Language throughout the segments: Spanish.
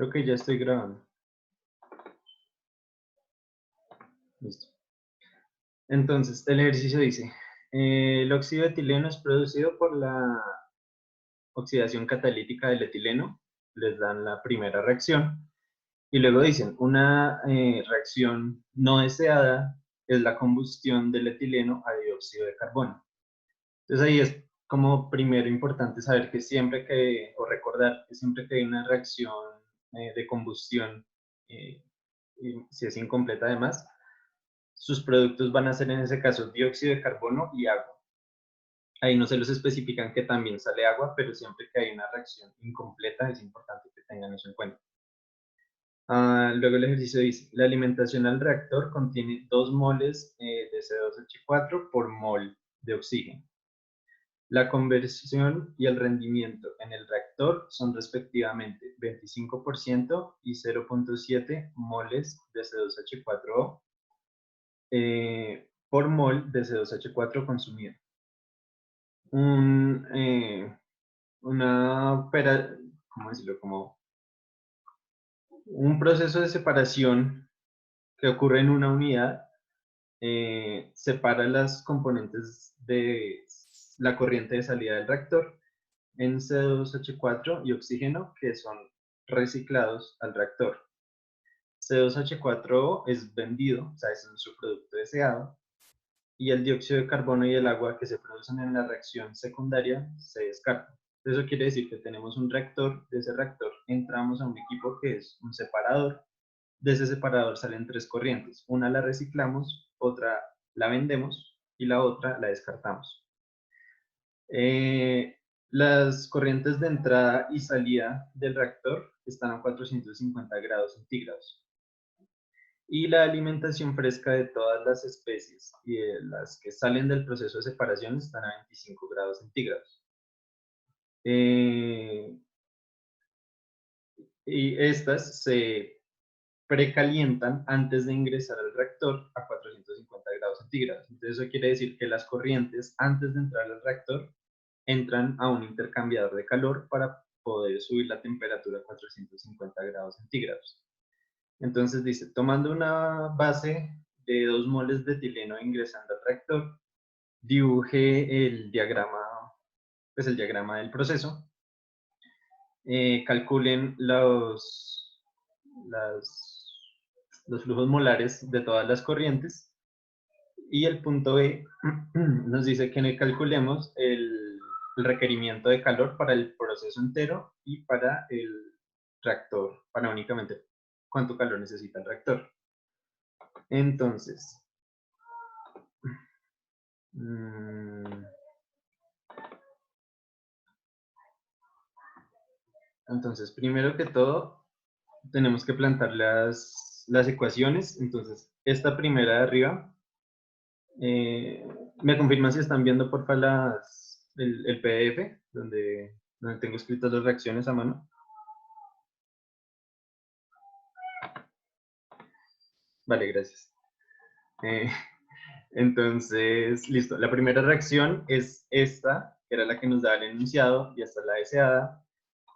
Creo que ya estoy grabando. Listo. Entonces, el ejercicio dice, el óxido de etileno es producido por la oxidación catalítica del etileno. Les dan la primera reacción. Y luego dicen, una reacción no deseada es la combustión del etileno a dióxido de carbono. Entonces ahí es como primero importante saber que siempre que, o recordar que siempre que hay una reacción de combustión, y si es incompleta además, sus productos van a ser en ese caso dióxido de carbono y agua. Ahí no se los especifican que también sale agua, pero siempre que hay una reacción incompleta es importante que tengan eso en cuenta. Luego el ejercicio dice, la alimentación al reactor contiene 2 moles de C2H4 por mol de oxígeno. La conversión y el rendimiento en el reactor son respectivamente 25% y 0.7 moles de C2H4O por mol de C2H4 consumido. ¿Cómo decirlo? Como un proceso de separación que ocurre en una unidad separa las componentes de la corriente de salida del reactor en C2H4 y oxígeno que son reciclados al reactor. C2H4O es vendido, o sea, es su producto deseado, y el dióxido de carbono y el agua que se producen en la reacción secundaria se descartan. Eso quiere decir que tenemos un reactor, de ese reactor entramos a un equipo que es un separador, de ese separador salen 3 corrientes, una la reciclamos, otra la vendemos y la otra la descartamos. Las corrientes de entrada y salida del reactor están a 450 grados centígrados. Y la alimentación fresca de todas las especies y de las que salen del proceso de separación están a 25 grados centígrados. Y estas se precalientan antes de ingresar al reactor a 450 grados centígrados. Entonces eso quiere decir que las corrientes antes de entrar al reactor entran a un intercambiador de calor para poder subir la temperatura a 450 grados centígrados. Entonces dice, tomando una base de 2 moles de etileno ingresando al reactor, dibuje el diagrama, pues el diagrama del proceso, calculen los flujos molares de todas las corrientes y el punto B nos dice que calculemos el requerimiento de calor para el proceso entero y para el reactor, para únicamente cuánto calor necesita el reactor. Entonces, primero que todo, tenemos que plantar las ecuaciones. Entonces, esta primera de arriba, ¿me confirman si están viendo, porfa, el PDF, donde tengo escritas las reacciones a mano? Vale, gracias. Entonces, listo. La primera reacción es esta, que era la que nos daba el enunciado, y esta es la deseada.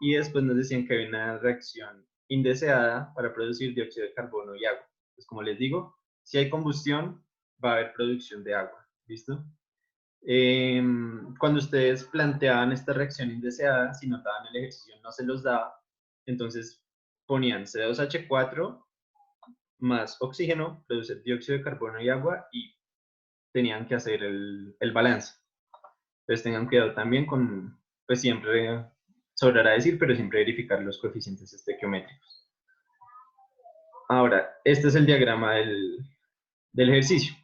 Y después nos decían que había una reacción indeseada para producir dióxido de carbono y agua. Pues como les digo, si hay combustión, va a haber producción de agua. ¿Listo? Cuando ustedes planteaban esta reacción indeseada, si notaban el ejercicio no se los daba, entonces ponían C2H4 más oxígeno, produce dióxido de carbono y agua, y tenían que hacer el balance. Entonces tengan cuidado también con, pues siempre, sobrará decir, pero siempre verificar los coeficientes estequiométricos. Ahora, este es el diagrama del ejercicio.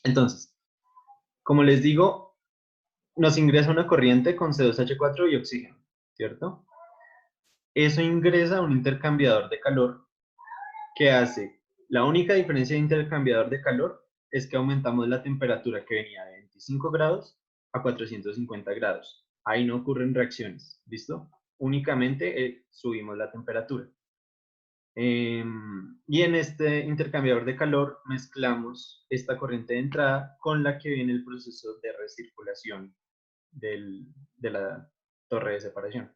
Entonces, como les digo, nos ingresa una corriente con C2H4 y oxígeno, ¿cierto? Eso ingresa a un intercambiador de calor que hace, la única diferencia de intercambiador de calor es que aumentamos la temperatura que venía de 25 grados a 450 grados. Ahí no ocurren reacciones, ¿listo? Únicamente subimos la temperatura. Y en este intercambiador de calor mezclamos esta corriente de entrada con la que viene el proceso de recirculación de la torre de separación.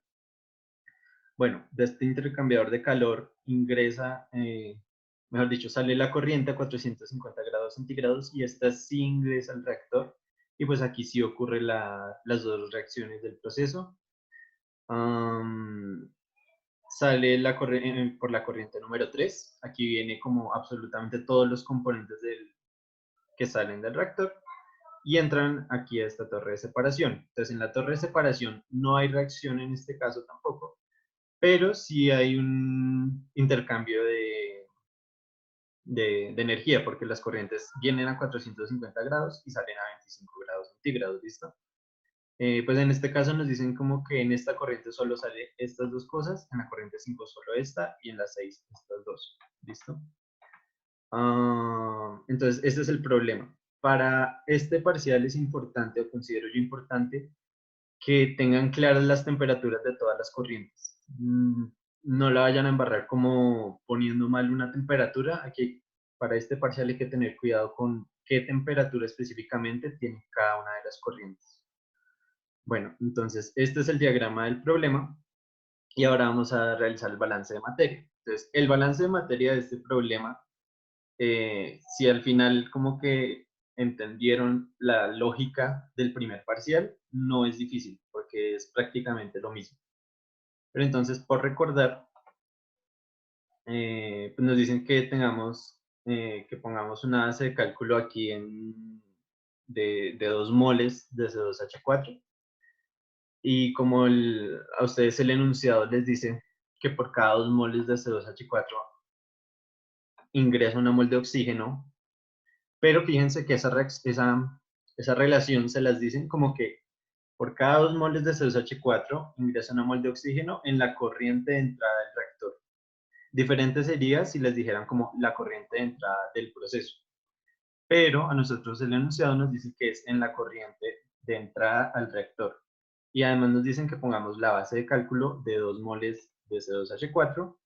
Bueno, de este intercambiador de calor ingresa, mejor dicho, sale la corriente a 450 grados centígrados y esta sí ingresa al reactor. Y pues aquí sí ocurre las dos reacciones del proceso. Sale por la corriente número 3. Aquí viene como absolutamente todos los componentes que salen del reactor y entran aquí a esta torre de separación. Entonces, en la torre de separación no hay reacción en este caso tampoco, pero sí hay un intercambio de energía, porque las corrientes vienen a 450 grados y salen a 25 grados centígrados, ¿listo? Pues en este caso nos dicen como que en esta corriente solo sale estas dos cosas, en la corriente 5 solo esta y en la 6 estas dos, ¿listo? Entonces, este es el problema. Para este parcial es importante, o considero yo importante, que tengan claras las temperaturas de todas las corrientes. No la vayan a embarrar como poniendo mal una temperatura. Aquí, para este parcial hay que tener cuidado con qué temperatura específicamente tiene cada una de las corrientes. Bueno, entonces, este es el diagrama del problema y ahora vamos a realizar el balance de materia. Entonces, el balance de materia de este problema, si al final como que entendieron la lógica del primer parcial, no es difícil porque es prácticamente lo mismo. Pero entonces, por recordar, pues nos dicen que que pongamos una base de cálculo aquí de 2 moles de C2H4. Y como a ustedes el enunciado les dice que por cada 2 moles de C2H4 ingresa una mol de oxígeno, pero fíjense que esa relación se las dicen como que por cada 2 moles de C2H4 ingresa una mol de oxígeno en la corriente de entrada del reactor. Diferente sería si les dijeran como la corriente de entrada del proceso. Pero a nosotros el enunciado nos dice que es en la corriente de entrada al reactor. Y además nos dicen que pongamos la base de cálculo de 2 moles de C2H4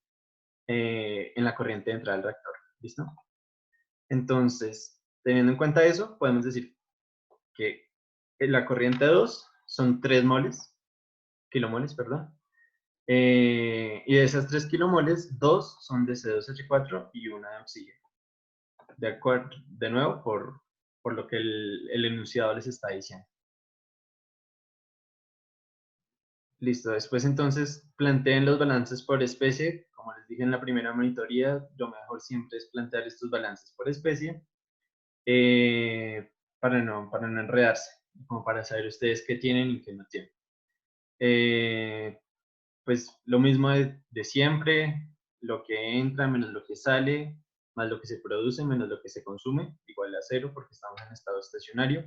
en la corriente de entrada al reactor. ¿Listo? Entonces, teniendo en cuenta eso, podemos decir que la corriente 2 son 3 kilomoles, perdón. Y de esas 3 kilomoles, 2 son de C2H4 y una de oxígeno. De acuerdo, de nuevo, por lo que el enunciado les está diciendo. Listo, después entonces planteen los balances por especie. Como les dije en la primera monitoría, lo mejor siempre es plantear estos balances por especie para no enredarse, como para saber ustedes qué tienen y qué no tienen. Pues lo mismo de siempre, lo que entra menos lo que sale, más lo que se produce menos lo que se consume, igual a 0 porque estamos en estado estacionario.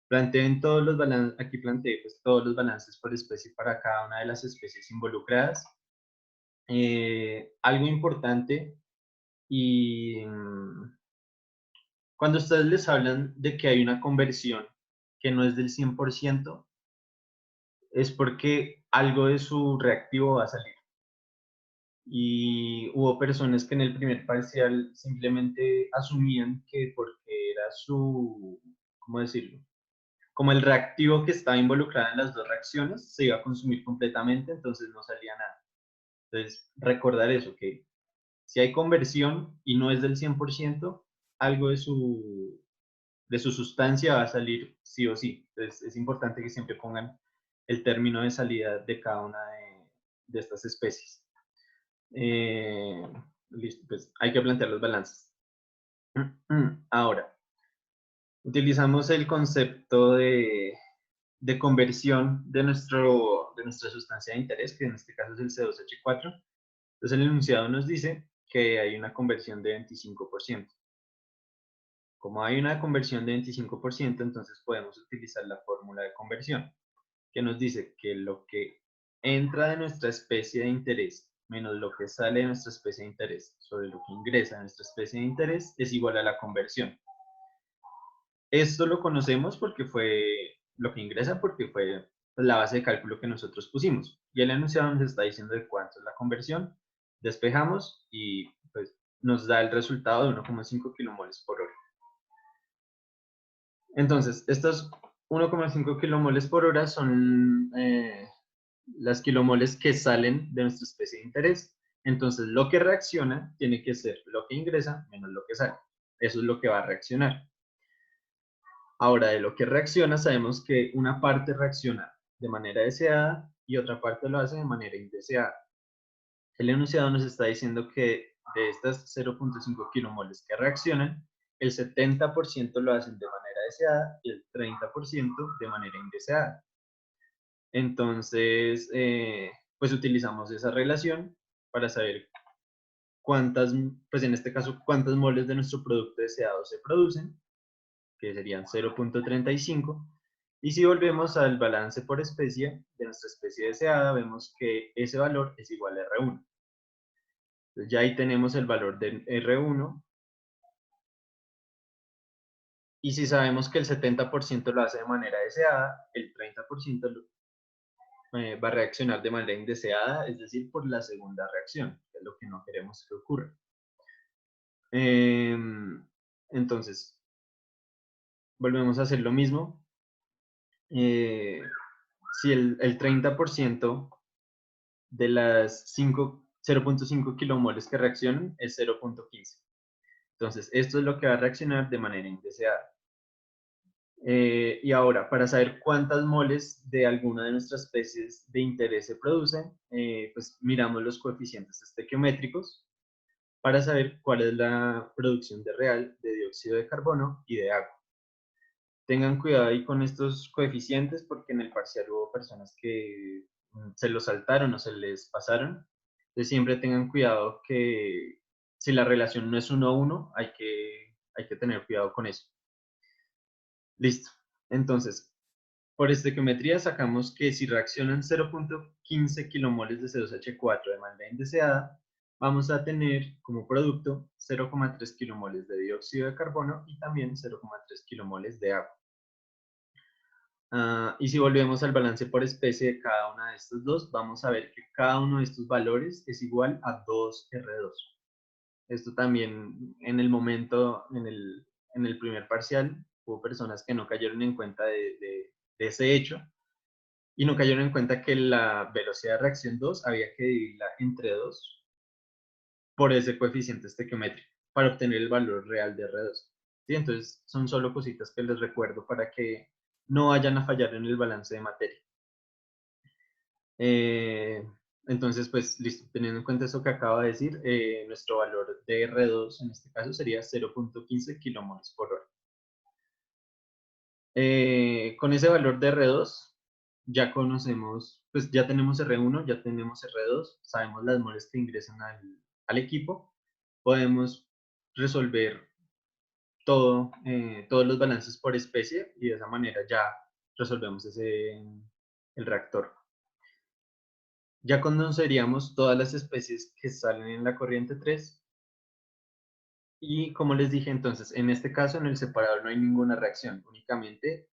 Planteen todos los balances, aquí planteé pues, todos los balances por especie para cada una de las especies involucradas. Algo importante, y cuando ustedes les hablan de que hay una conversión que no es del 100%, es porque algo de su reactivo va a salir. Y hubo personas que en el primer parcial simplemente asumían que porque era ¿cómo decirlo? Como el reactivo que estaba involucrado en las dos reacciones se iba a consumir completamente, entonces no salía nada. Entonces, recordar eso, que si hay conversión y no es del 100%, algo de su sustancia va a salir sí o sí. Entonces, es importante que siempre pongan el término de salida de cada una de estas especies. Listo, pues hay que plantear los balances. Ahora, utilizamos el concepto de conversión de nuestra sustancia de interés, que en este caso es el C2H4. Entonces el enunciado nos dice que hay una conversión de 25%. Como hay una conversión de 25%, entonces podemos utilizar la fórmula de conversión, que nos dice que lo que entra de nuestra especie de interés menos lo que sale de nuestra especie de interés sobre lo que ingresa de nuestra especie de interés es igual a la conversión. Esto lo conocemos porque fue lo que ingresa, porque fue la base de cálculo que nosotros pusimos. Y el enunciado nos está diciendo de cuánto es la conversión. Despejamos y pues, nos da el resultado de 1,5 kilomoles por hora. Entonces, estos 1,5 kilomoles por hora son las kilomoles que salen de nuestra especie de interés. Entonces, lo que reacciona tiene que ser lo que ingresa menos lo que sale. Eso es lo que va a reaccionar. Ahora, de lo que reacciona, sabemos que una parte reacciona de manera deseada y otra parte lo hace de manera indeseada. El enunciado nos está diciendo que de estas 0.5 kilomoles que reaccionan, el 70% lo hacen de manera deseada y el 30% de manera indeseada. Entonces, pues utilizamos esa relación para saber cuántas, pues en este caso, cuántas moles de nuestro producto deseado se producen, que serían 0.35. Y si volvemos al balance por especie de nuestra especie deseada, vemos que ese valor es igual a R1. Entonces ya ahí tenemos el valor de R1. Y si sabemos que el 70% lo hace de manera deseada, el 30% va a reaccionar de manera indeseada, es decir, por la segunda reacción, que es lo que no queremos que ocurra. Entonces, volvemos a hacer lo mismo. Si el 30% de las 0.5 kilomoles que reaccionan es 0.15. Entonces, esto es lo que va a reaccionar de manera indeseada. Y ahora, para saber cuántas moles de alguna de nuestras especies de interés se producen, pues miramos los coeficientes estequiométricos para saber cuál es la producción de real de dióxido de carbono y de agua. Tengan cuidado ahí con estos coeficientes porque en el parcial hubo personas que se los saltaron o se les pasaron. Entonces siempre tengan cuidado que si la relación no es 1 a 1, hay que tener cuidado con eso. Listo. Entonces, por estequiometría sacamos que si reaccionan 0.15 kilomoles de C2H4 de manera indeseada, vamos a tener como producto 0,3 kilomoles de dióxido de carbono y también 0,3 kilomoles de agua. Y si volvemos al balance por especie de cada una de estos dos, vamos a ver que cada uno de estos valores es igual a 2R2. Esto también en el momento, en el primer parcial, hubo personas que no cayeron en cuenta de ese hecho y no cayeron en cuenta que la velocidad de reacción 2 había que dividirla entre 2 por ese coeficiente estequiométrico para obtener el valor real de R2. ¿Sí? Entonces, son solo cositas que les recuerdo para que no vayan a fallar en el balance de materia. Entonces, pues listo, teniendo en cuenta eso que acabo de decir, nuestro valor de R2 en este caso sería 0.15 kilomoles por hora. Con ese valor de R2 ya conocemos, pues ya tenemos R1, ya tenemos R2, sabemos las moles que ingresan al equipo, podemos resolver todos los balances por especie y de esa manera ya resolvemos el reactor. Ya conoceríamos todas las especies que salen en la corriente 3 y como les dije entonces, en este caso en el separador no hay ninguna reacción, únicamente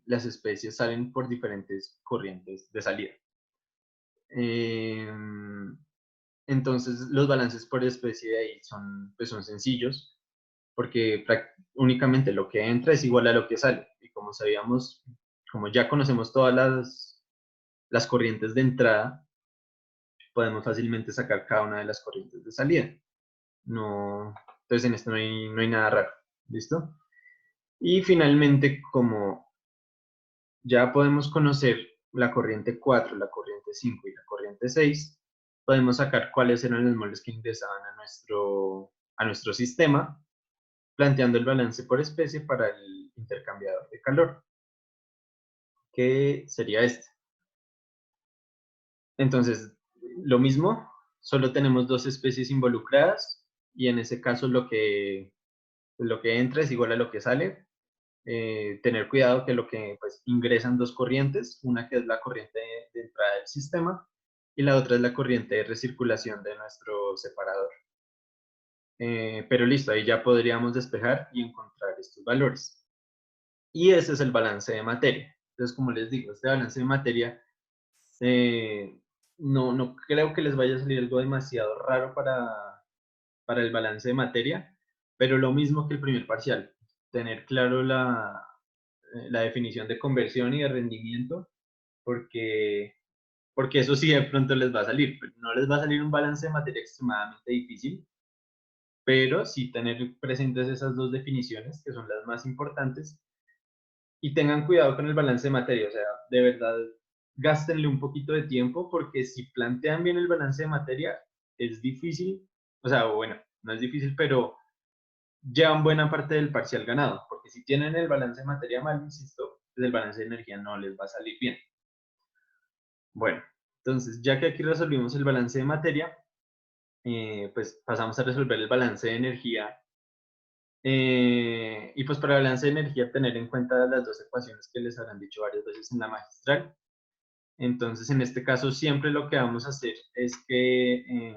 las especies salen por diferentes corrientes de salida. Entonces los balances por especie de ahí pues son sencillos porque únicamente lo que entra es igual a lo que sale y como sabíamos, como ya conocemos todas las corrientes de entrada, podemos fácilmente sacar cada una de las corrientes de salida. No, entonces en esto no hay nada raro. ¿Listo? Y finalmente, como ya podemos conocer la corriente 4, la corriente 5 y la corriente 6, podemos sacar cuáles eran los moles que ingresaban a nuestro sistema, planteando el balance por especie para el intercambiador de calor, que sería este. Entonces, lo mismo, solo tenemos dos especies involucradas y en ese caso lo que entra es igual a lo que sale. Tener cuidado que lo que pues, ingresan dos corrientes, una que es la corriente de entrada del sistema y la otra es la corriente de recirculación de nuestro separador. Pero listo, ahí ya podríamos despejar y encontrar estos valores. Y ese es el balance de materia. Entonces, como les digo, este balance de materia no creo que les vaya a salir algo demasiado raro para el balance de materia, pero lo mismo que el primer parcial, tener claro la definición de conversión y de rendimiento, porque eso sí de pronto les va a salir. No les va a salir un balance de materia extremadamente difícil, pero sí tener presentes esas dos definiciones, que son las más importantes, y tengan cuidado con el balance de materia, o sea, de verdad, gástenle un poquito de tiempo, porque si plantean bien el balance de materia, es difícil, o sea, bueno, no es difícil, pero llevan buena parte del parcial ganado, porque si tienen el balance de materia mal, insisto, pues el balance de energía no les va a salir bien. Bueno, entonces, ya que aquí resolvimos el balance de materia, pues pasamos a resolver el balance de energía. Y pues para el balance de energía, tener en cuenta las dos ecuaciones que les habrán dicho varias veces en la magistral. Entonces, en este caso, siempre lo que vamos a hacer es que,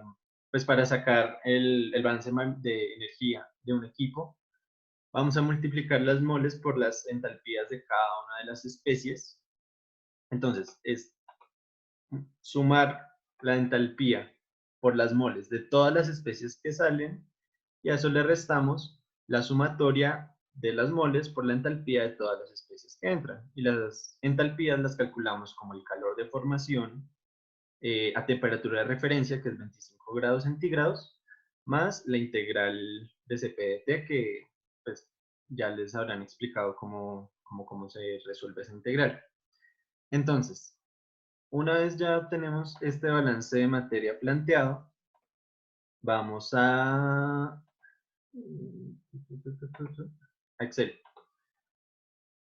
pues para sacar el balance de energía de un equipo, vamos a multiplicar las moles por las entalpías de cada una de las especies. Entonces, es sumar la entalpía por las moles de todas las especies que salen, y a eso le restamos la sumatoria de las moles por la entalpía de todas las especies que entran. Y las entalpías las calculamos como el calor de formación a temperatura de referencia, que es 25 grados centígrados, más la integral de CP/T, que pues ya les habrán explicado cómo se resuelve esa integral. Entonces, una vez ya tenemos este balance de materia planteado, vamos a Excel.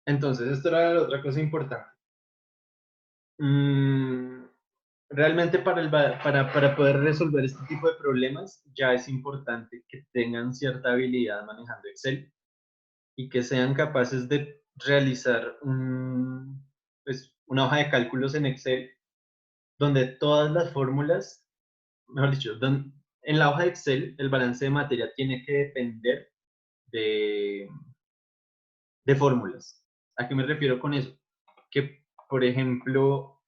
Entonces, esto era la otra cosa importante. Realmente para poder resolver este tipo de problemas, ya es importante que tengan cierta habilidad manejando Excel y que sean capaces de realizar pues, una hoja de cálculos en Excel donde todas las fórmulas, mejor dicho, en la hoja de Excel el balance de materia tiene que depender de, de fórmulas. ¿A qué me refiero con eso? Que, por ejemplo,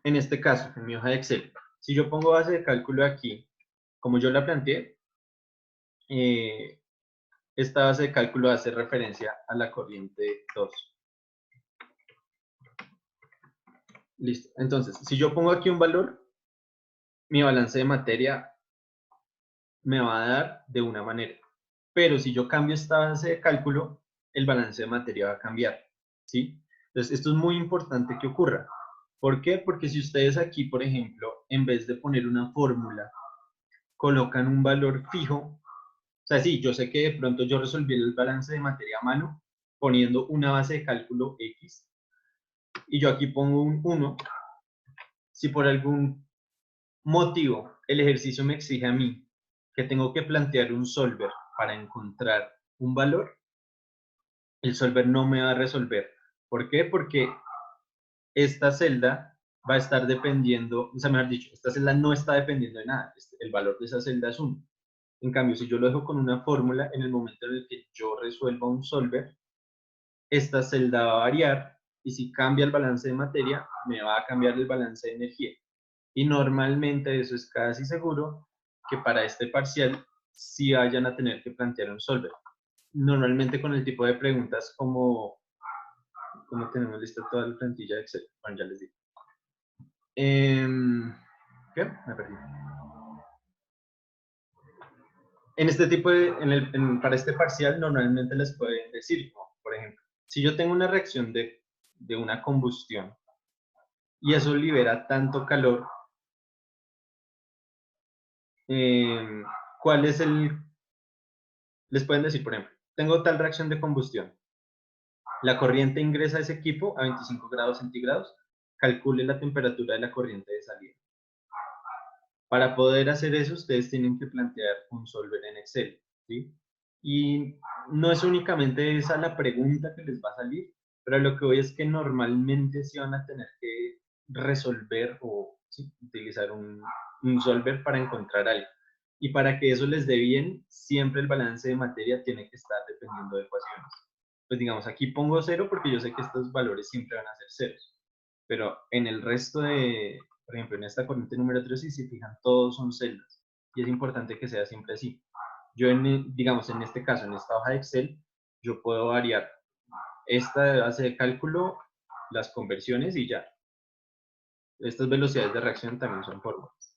en este caso, en mi hoja de Excel, si yo pongo base de cálculo aquí, como yo la planteé, eh, esta base de cálculo hace referencia a la corriente 2. Listo. Entonces, si yo pongo aquí un valor, mi balance de materia me va a dar de una manera. Pero si yo cambio esta base de cálculo, el balance de materia va a cambiar, ¿sí? Entonces, esto es muy importante que ocurra. ¿Por qué? Porque si ustedes aquí, por ejemplo, en vez de poner una fórmula, colocan un valor fijo, o sea, sí, yo sé que de pronto yo resolví el balance de materia a mano poniendo una base de cálculo X, y yo aquí pongo un 1, si por algún motivo el ejercicio me exige a mí que tengo que plantear un solver para encontrar un valor, el solver no me va a resolver. ¿Por qué? Porque esta celda va a estar dependiendo, o sea, mejor dicho, esta celda no está dependiendo de nada, el valor de esa celda es 1. En cambio, si yo lo dejo con una fórmula, en el momento en el que yo resuelva un solver, esta celda va a variar, y si cambia el balance de materia, me va a cambiar el balance de energía. Y normalmente eso es casi seguro que para este parcial sí vayan a tener que plantear un solver. Normalmente con el tipo de preguntas como tenemos lista toda la plantilla de Excel. Bueno, ya les digo. ¿Qué? Me perdí. En este tipo para este parcial normalmente les pueden decir, por ejemplo, si yo tengo una reacción de una combustión y eso libera tanto calor, ¿cuál es les pueden decir, por ejemplo, tengo tal reacción de combustión, la corriente ingresa a ese equipo a 25 grados centígrados, calcule la temperatura de la corriente de salida. Para poder hacer eso, ustedes tienen que plantear un solver en Excel, ¿sí? Y no es únicamente esa la pregunta que les va a salir, pero lo que voy es que normalmente sí van a tener que resolver o ¿sí? utilizar un solver para encontrar algo. Y para que eso les dé bien, siempre el balance de materia tiene que estar dependiendo de ecuaciones. Pues digamos, aquí pongo 0 porque yo sé que estos valores siempre van a ser ceros. Pero en el resto por ejemplo, en esta corriente número 3, si se fijan, todos son celdas. Y es importante que sea siempre así. Yo, digamos, en este caso, en esta hoja de Excel, yo puedo variar esta base de cálculo, las conversiones y ya. Estas velocidades de reacción también son fórmulas.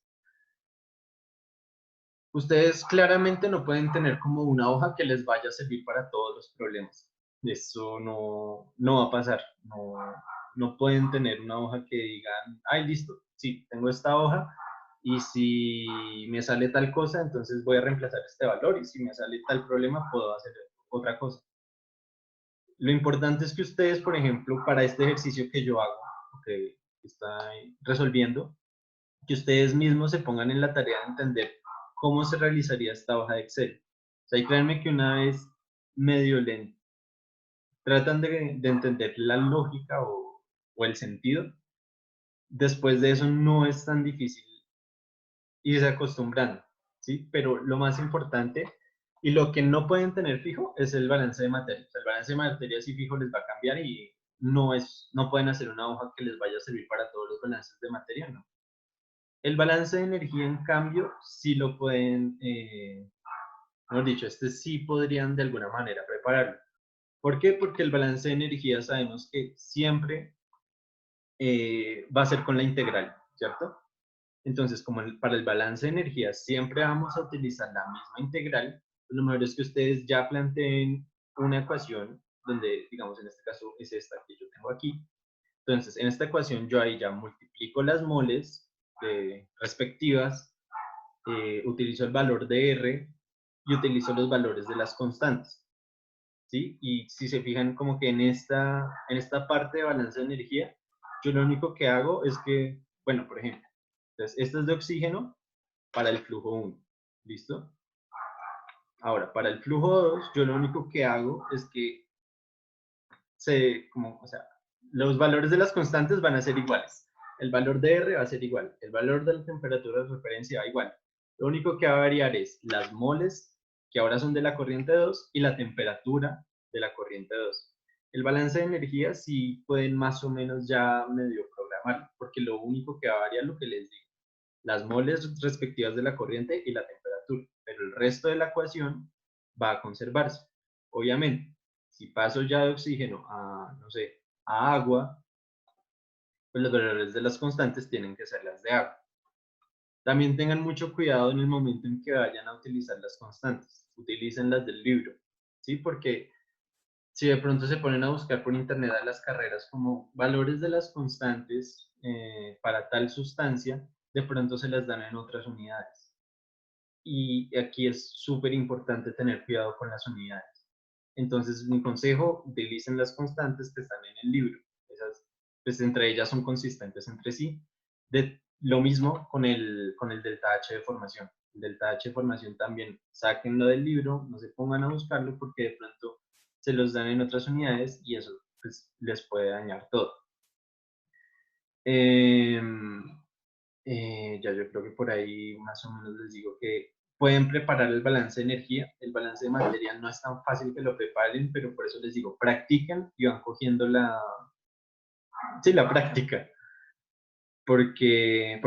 Ustedes claramente no pueden tener como una hoja que les vaya a servir para todos los problemas. Eso no va a pasar. No pueden tener una hoja que digan, ay, listo, sí, tengo esta hoja y si me sale tal cosa, entonces voy a reemplazar este valor y si me sale tal problema, puedo hacer otra cosa. Lo importante es que ustedes, por ejemplo, para este ejercicio que yo hago, que está resolviendo, que ustedes mismos se pongan en la tarea de entender cómo se realizaría esta hoja de Excel. O sea, y créanme que una vez medio lento, tratan de entender la lógica o el sentido, después de eso no es tan difícil irse acostumbrando, ¿sí? Pero lo más importante y lo que no pueden tener fijo es el balance de materia. O sea, el balance de materia sí fijo les va a cambiar y no pueden hacer una hoja que les vaya a servir para todos los balances de materia, ¿no? El balance de energía, en cambio, sí lo pueden, mejor dicho, este sí podrían de alguna manera prepararlo. ¿Por qué? Porque el balance de energía sabemos que siempre va a ser con la integral, ¿cierto? Entonces, como para el balance de energía siempre vamos a utilizar la misma integral, lo mejor es que ustedes ya planteen una ecuación donde, digamos, en este caso es esta que yo tengo aquí. Entonces, en esta ecuación yo ahí ya multiplico las moles respectivas, utilizo el valor de R y utilizo los valores de las constantes, ¿sí? Y si se fijan como que en esta parte de balance de energía, yo lo único que hago es que, bueno, por ejemplo, entonces, esto es de oxígeno para el flujo 1, ¿listo? Ahora, para el flujo 2, yo lo único que hago es que o sea, los valores de las constantes van a ser iguales. El valor de R va a ser igual. El valor de la temperatura de referencia va igual. Lo único que va a variar es las moles, que ahora son de la corriente 2, y la temperatura de la corriente 2. El balance de energía sí pueden más o menos ya medio programar, porque lo único que va a variar es lo que les digo, las moles respectivas de la corriente y la temperatura, pero el resto de la ecuación va a conservarse. Obviamente, si paso ya de oxígeno a, no sé, a agua, pues los valores de las constantes tienen que ser las de agua. También tengan mucho cuidado en el momento en que vayan a utilizar las constantes. Utilicen las del libro, ¿sí? Porque si de pronto se ponen a buscar por internet a las carreras como valores de las constantes para tal sustancia, de pronto se las dan en otras unidades. Y aquí es súper importante tener cuidado con las unidades. Entonces, mi consejo, utilicen las constantes que están en el libro. Esas, pues entre ellas son consistentes entre sí. Lo mismo con el delta H de formación. El delta H de formación también, sáquenlo del libro, no se pongan a buscarlo porque de pronto se los dan en otras unidades y eso pues, les puede dañar todo. Ya yo creo que por ahí más o menos les digo que pueden preparar el balance de energía. El balance de materia no es tan fácil que lo preparen, pero por eso les digo, practiquen y van cogiendo la práctica. Porque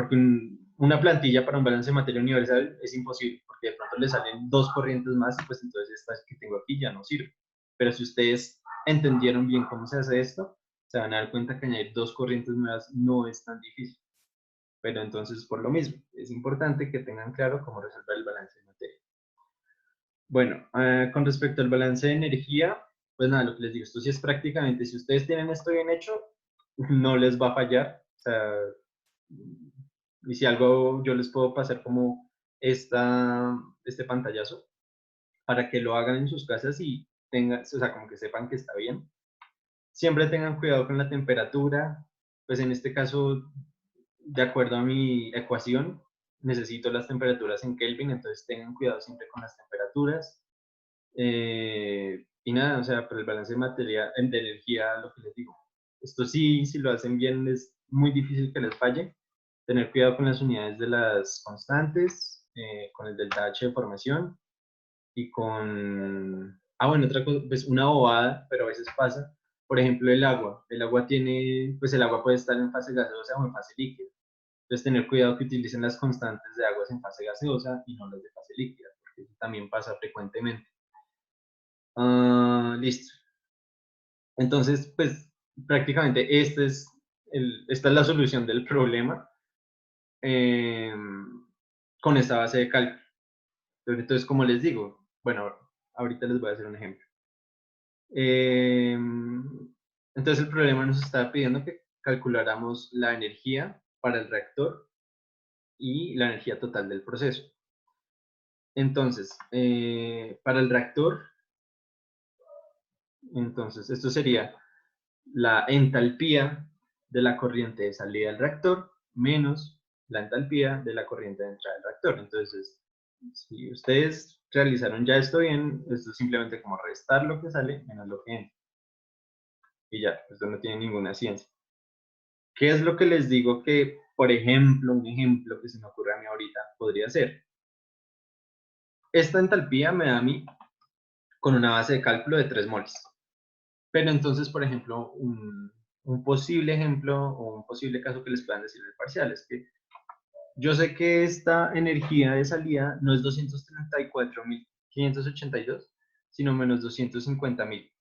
una plantilla para un balance de materia universal es imposible, porque de pronto le salen dos corrientes más y pues entonces esta que tengo aquí ya no sirve. Pero si ustedes entendieron bien cómo se hace esto, se van a dar cuenta que añadir dos corrientes nuevas no es tan difícil. Pero entonces, por lo mismo, es importante que tengan claro cómo resolver el balance de materia. Bueno, con respecto al balance de energía, pues nada, lo que les digo, esto sí es prácticamente, si ustedes tienen esto bien hecho, no les va a fallar. O sea, y si algo yo les puedo pasar como este pantallazo para que lo hagan en sus casas y tengan, o sea, como que sepan que está bien. Siempre tengan cuidado con la temperatura, pues en este caso, de acuerdo a mi ecuación, necesito las temperaturas en Kelvin, entonces tengan cuidado siempre con las temperaturas. Y nada, o sea, para el balance de materia, de energía, lo que les digo, esto sí, si lo hacen bien, es muy difícil que les falle. Tener cuidado con las unidades de las constantes, con el delta H de formación y con... Ah, bueno, otra cosa, pues una bobada, pero a veces pasa. Por ejemplo, el agua. El agua tiene, pues el agua puede estar en fase gaseosa o en fase líquida. Entonces, tener cuidado que utilicen las constantes de aguas en fase gaseosa y no las de fase líquida, porque eso también pasa frecuentemente. Listo. Entonces, pues prácticamente este es esta es la solución del problema con esta base de cálculo. Entonces, como les digo, bueno, ahorita les voy a hacer un ejemplo. Entonces el problema nos está pidiendo que calculáramos la energía para el reactor y la energía total del proceso. Entonces, para el reactor, entonces esto sería la entalpía de la corriente de salida del reactor menos la entalpía de la corriente de entrada del reactor. Entonces, si ustedes realizaron ya esto bien, esto es simplemente como restar lo que sale menos lo que entra. Y ya, esto no tiene ninguna ciencia. ¿Qué es lo que les digo que, por ejemplo, un ejemplo que se me ocurre a mí ahorita podría ser? Esta entalpía me da a mí con una base de cálculo de 3 moles. Pero entonces, por ejemplo, un posible ejemplo o un posible caso que les puedan decir en el parcial es que yo sé que esta energía de salida no es 234.582, sino menos 250.000.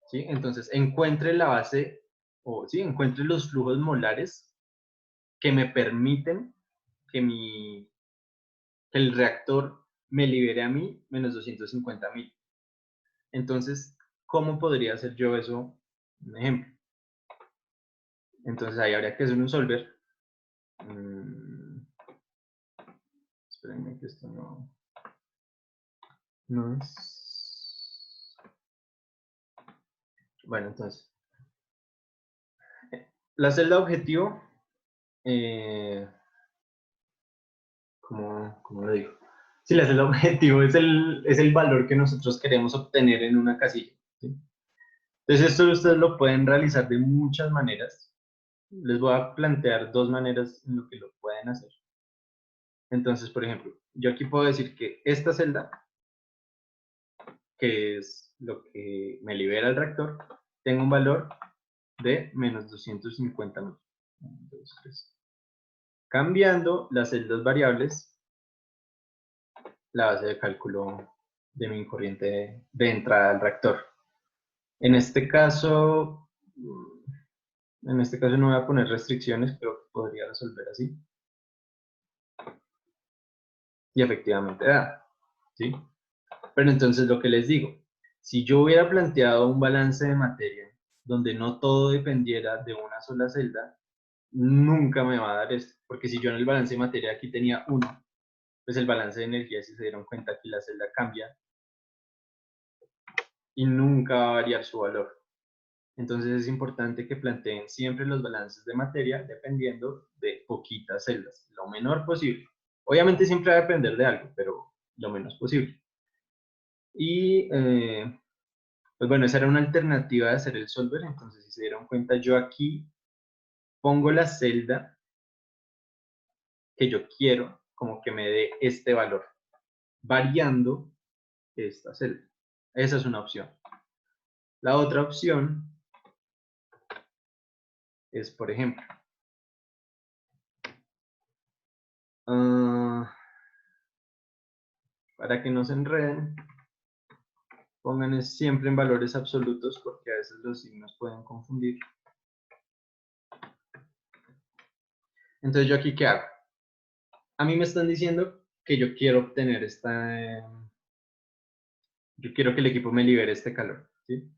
¿Sí? Entonces, encuentre la base, o sí, encuentre los flujos molares que me permiten que, que el reactor me libere a mí menos 250.000. Entonces, ¿cómo podría hacer yo eso? Un ejemplo. Entonces, ahí habría que hacer un solver. Espérenme que esto no es... Bueno, entonces, la celda objetivo, ¿cómo lo digo? Sí, la celda objetivo es el valor que nosotros queremos obtener en una casilla. ¿Sí? Entonces, esto ustedes lo pueden realizar de muchas maneras. Les voy a plantear 2 maneras en lo que lo pueden hacer. Entonces, por ejemplo, yo aquí puedo decir que esta celda, que es lo que me libera el reactor, tengo un valor de menos 250.000. Cambiando las celdas variables, la base de cálculo de mi corriente de entrada al reactor. En este caso no voy a poner restricciones, pero podría resolver así. Y efectivamente da, ¿sí? Pero entonces lo que les digo, si yo hubiera planteado un balance de materia donde no todo dependiera de una sola celda, nunca me va a dar esto, porque si yo en el balance de materia aquí tenía 1, pues el balance de energía, si se dieron cuenta, aquí la celda cambia y nunca va a variar su valor. Entonces es importante que planteen siempre los balances de materia dependiendo de poquitas celdas, lo menor posible. Obviamente siempre va a depender de algo, pero lo menos posible. Y pues bueno, esa era una alternativa de hacer el solver. Entonces, si se dieron cuenta, yo aquí pongo la celda que yo quiero como que me dé este valor, variando esta celda. Esa es una opción. La otra opción es, por ejemplo, para que no se enreden, pongan siempre en valores absolutos porque a veces los signos pueden confundir. Entonces, ¿yo aquí qué hago? A mí me están diciendo que yo quiero obtener yo quiero que el equipo me libere este calor, ¿sí?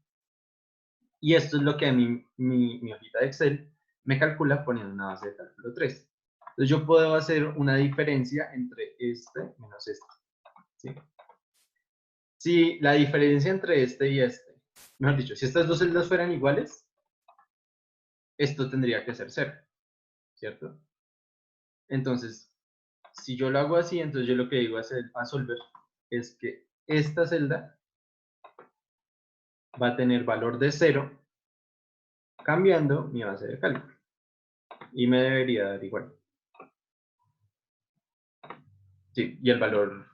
Y esto es lo que a mí, mi hojita de Excel me calcula poniendo una base de cálculo 3. Entonces yo puedo hacer una diferencia entre este menos este, ¿sí? Si la diferencia entre este y este, mejor dicho, si estas dos celdas fueran iguales, esto tendría que ser 0, ¿cierto? Entonces, si yo lo hago así, entonces yo lo que digo a solver es que esta celda va a tener valor de 0 cambiando mi base de cálculo y me debería dar igual. Sí, y el valor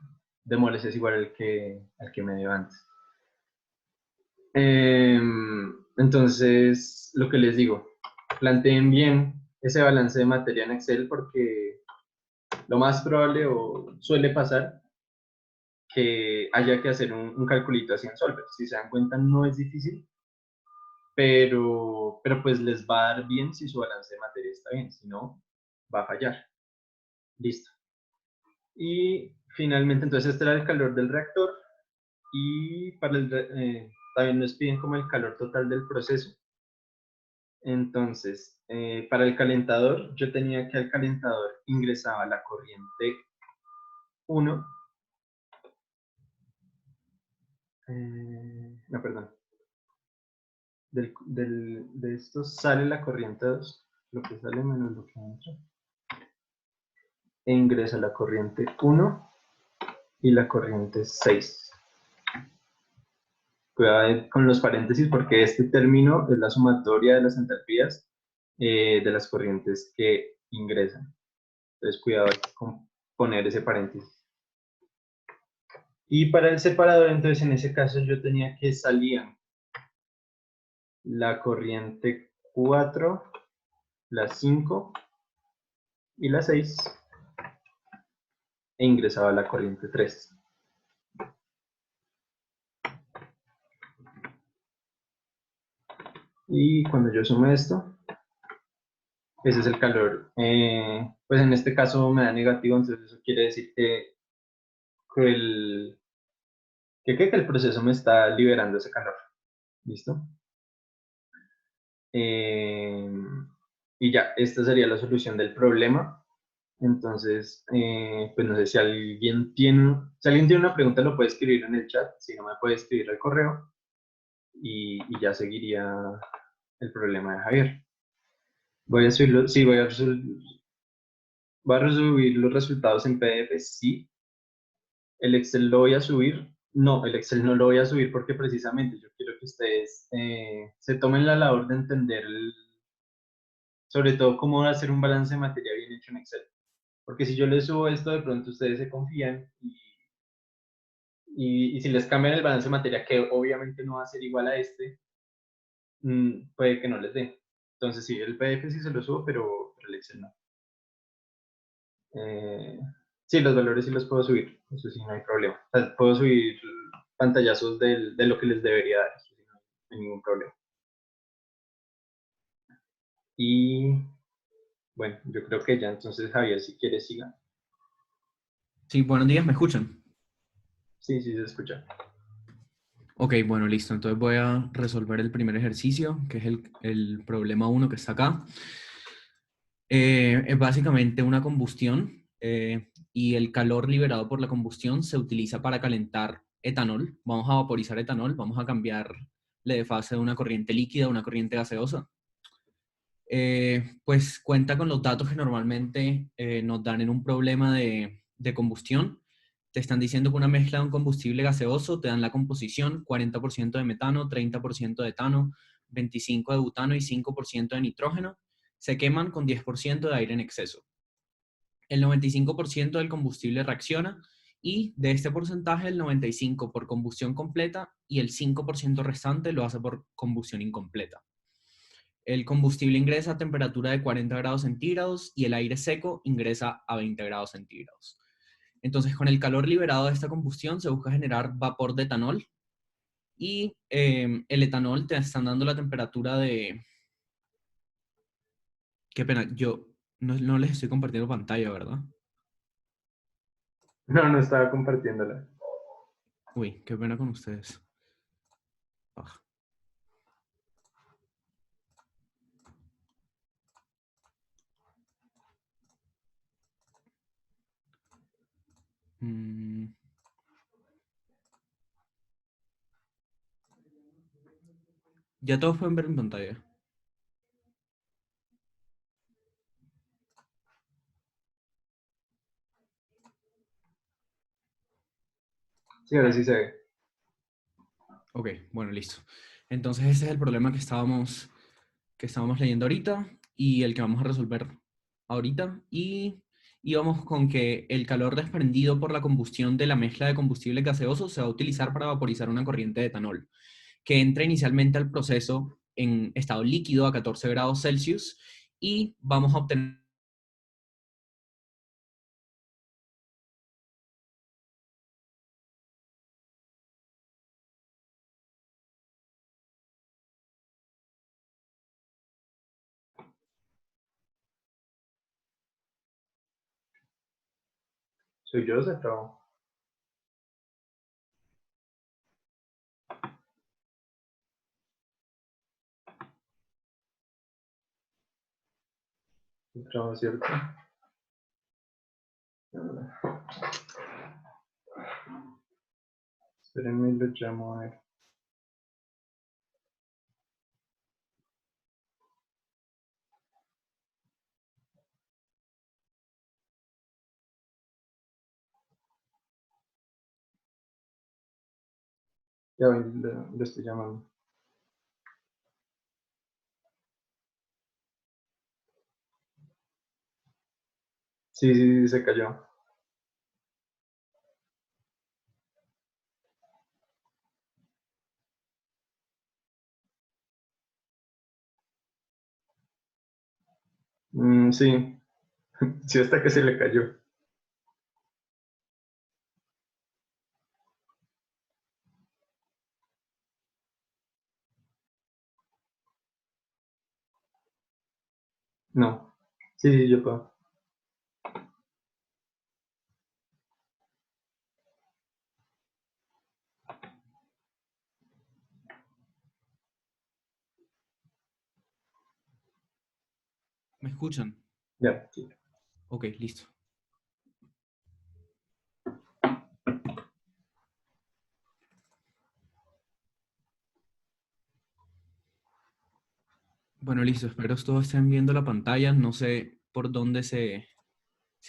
de moles es igual al que me dio antes. Entonces, lo que les digo, planteen bien ese balance de materia en Excel porque lo más probable o suele pasar que haya que hacer un calculito así en Solver. Si se dan cuenta, no es difícil, pero pues les va a dar bien si su balance de materia está bien, si no, va a fallar. Listo. Y finalmente, entonces este era el calor del reactor y también nos piden como el calor total del proceso. Entonces, para el calentador, yo tenía que al calentador ingresaba la corriente 1, no, perdón, de esto sale la corriente 2, lo que sale menos lo que entra, e ingresa la corriente 1 y la corriente 6. Cuidado con los paréntesis porque este término es la sumatoria de las entalpías de las corrientes que ingresan. Entonces, cuidado con poner ese paréntesis. Y para el separador, entonces en ese caso yo tenía que salir la corriente 4, la 5 y la 6 e ingresaba la corriente 3. Y cuando yo sume esto, ese es el calor. Pues en este caso me da negativo, entonces eso quiere decir que que el proceso me está liberando ese calor. ¿Listo? Eh, y ya, esta sería la solución del problema. Entonces, pues no sé si alguien tiene una pregunta, lo puede escribir en el chat, si no me puede escribir al correo y ya seguiría el problema de Javier. Voy a subirlo, sí, voy a resubir los resultados en PDF, sí. El Excel lo voy a subir. No, el Excel no lo voy a subir porque precisamente yo quiero que ustedes se tomen la labor de entender sobre todo cómo hacer un balance de materia bien hecho en Excel. Porque si yo les subo esto, de pronto ustedes se confían y si les cambian el balance de materia, que obviamente no va a ser igual a este, puede que no les dé. Entonces sí, el PDF sí se lo subo, pero el Excel no. Eh, sí, los valores sí los puedo subir, eso sí, no hay problema. O sea, puedo subir pantallazos de lo que les debería dar, eso sí, no hay ningún problema. Y bueno, yo creo que ya entonces Javier, si quieres, siga. Sí, buenos días, ¿me escuchan? Sí, sí, se escucha. Ok, bueno, listo. Entonces voy a resolver el primer ejercicio, que es el problema 1 que está acá. Es básicamente una combustión y el calor liberado por la combustión se utiliza para calentar etanol. Vamos a vaporizar etanol, vamos a cambiarle de fase de una corriente líquida a una corriente gaseosa. Pues cuenta con los datos que normalmente nos dan en un problema de combustión. Te están diciendo que una mezcla de un combustible gaseoso te dan la composición 40% de metano, 30% de etano, 25% de butano y 5% de nitrógeno. Se queman con 10% de aire en exceso. El 95% del combustible reacciona y de este porcentaje el 95% por combustión completa y el 5% restante lo hace por combustión incompleta. El combustible ingresa a temperatura de 40 grados centígrados y el aire seco ingresa a 20 grados centígrados. Entonces, con el calor liberado de esta combustión se busca generar vapor de etanol y el etanol te están dando la temperatura de... Qué pena, yo no les estoy compartiendo pantalla, ¿verdad? No, no estaba compartiéndola. Uy, qué pena con ustedes. Ah. Mm, ya todos pueden ver en pantalla. Sí, ahora sí se ve. Ok, bueno, listo. Entonces ese es el problema que estábamos leyendo ahorita y el que vamos a resolver ahorita. Y vamos con que el calor desprendido por la combustión de la mezcla de combustible gaseoso se va a utilizar para vaporizar una corriente de etanol, que entra inicialmente al proceso en estado líquido a 14 grados Celsius y vamos a obtener Soy yo, se trabó. Se trabó, ¿cierto? Espérenme, lo llamo a ver. Ya ven, lo estoy llamando. Sí, sí, sí, se cayó. Sí, sí, hasta que se le cayó. No. Sí, sí, yo puedo. ¿Me escuchan? Ya, sí. Ok, listo. Bueno, listo. Espero todos estén viendo la pantalla. No sé por dónde se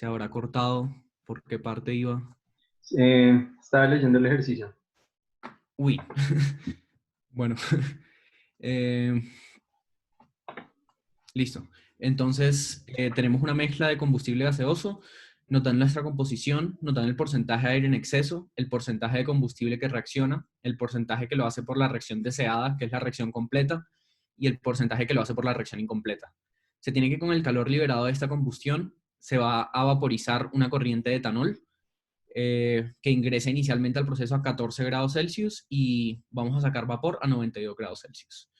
habrá cortado, por qué parte iba. Estaba leyendo el ejercicio. Uy. Bueno. eh, Listo. Entonces, tenemos una mezcla de combustible gaseoso, nos dan nuestra composición, nos dan el porcentaje de aire en exceso, el porcentaje de combustible que reacciona, el porcentaje que lo hace por la reacción deseada, que es la reacción completa, y el porcentaje que lo hace por la reacción incompleta. Se tiene que con el calor liberado de esta combustión se va a vaporizar una corriente de etanol que ingresa inicialmente al proceso a 14 grados Celsius y vamos a sacar vapor a 92 grados Celsius.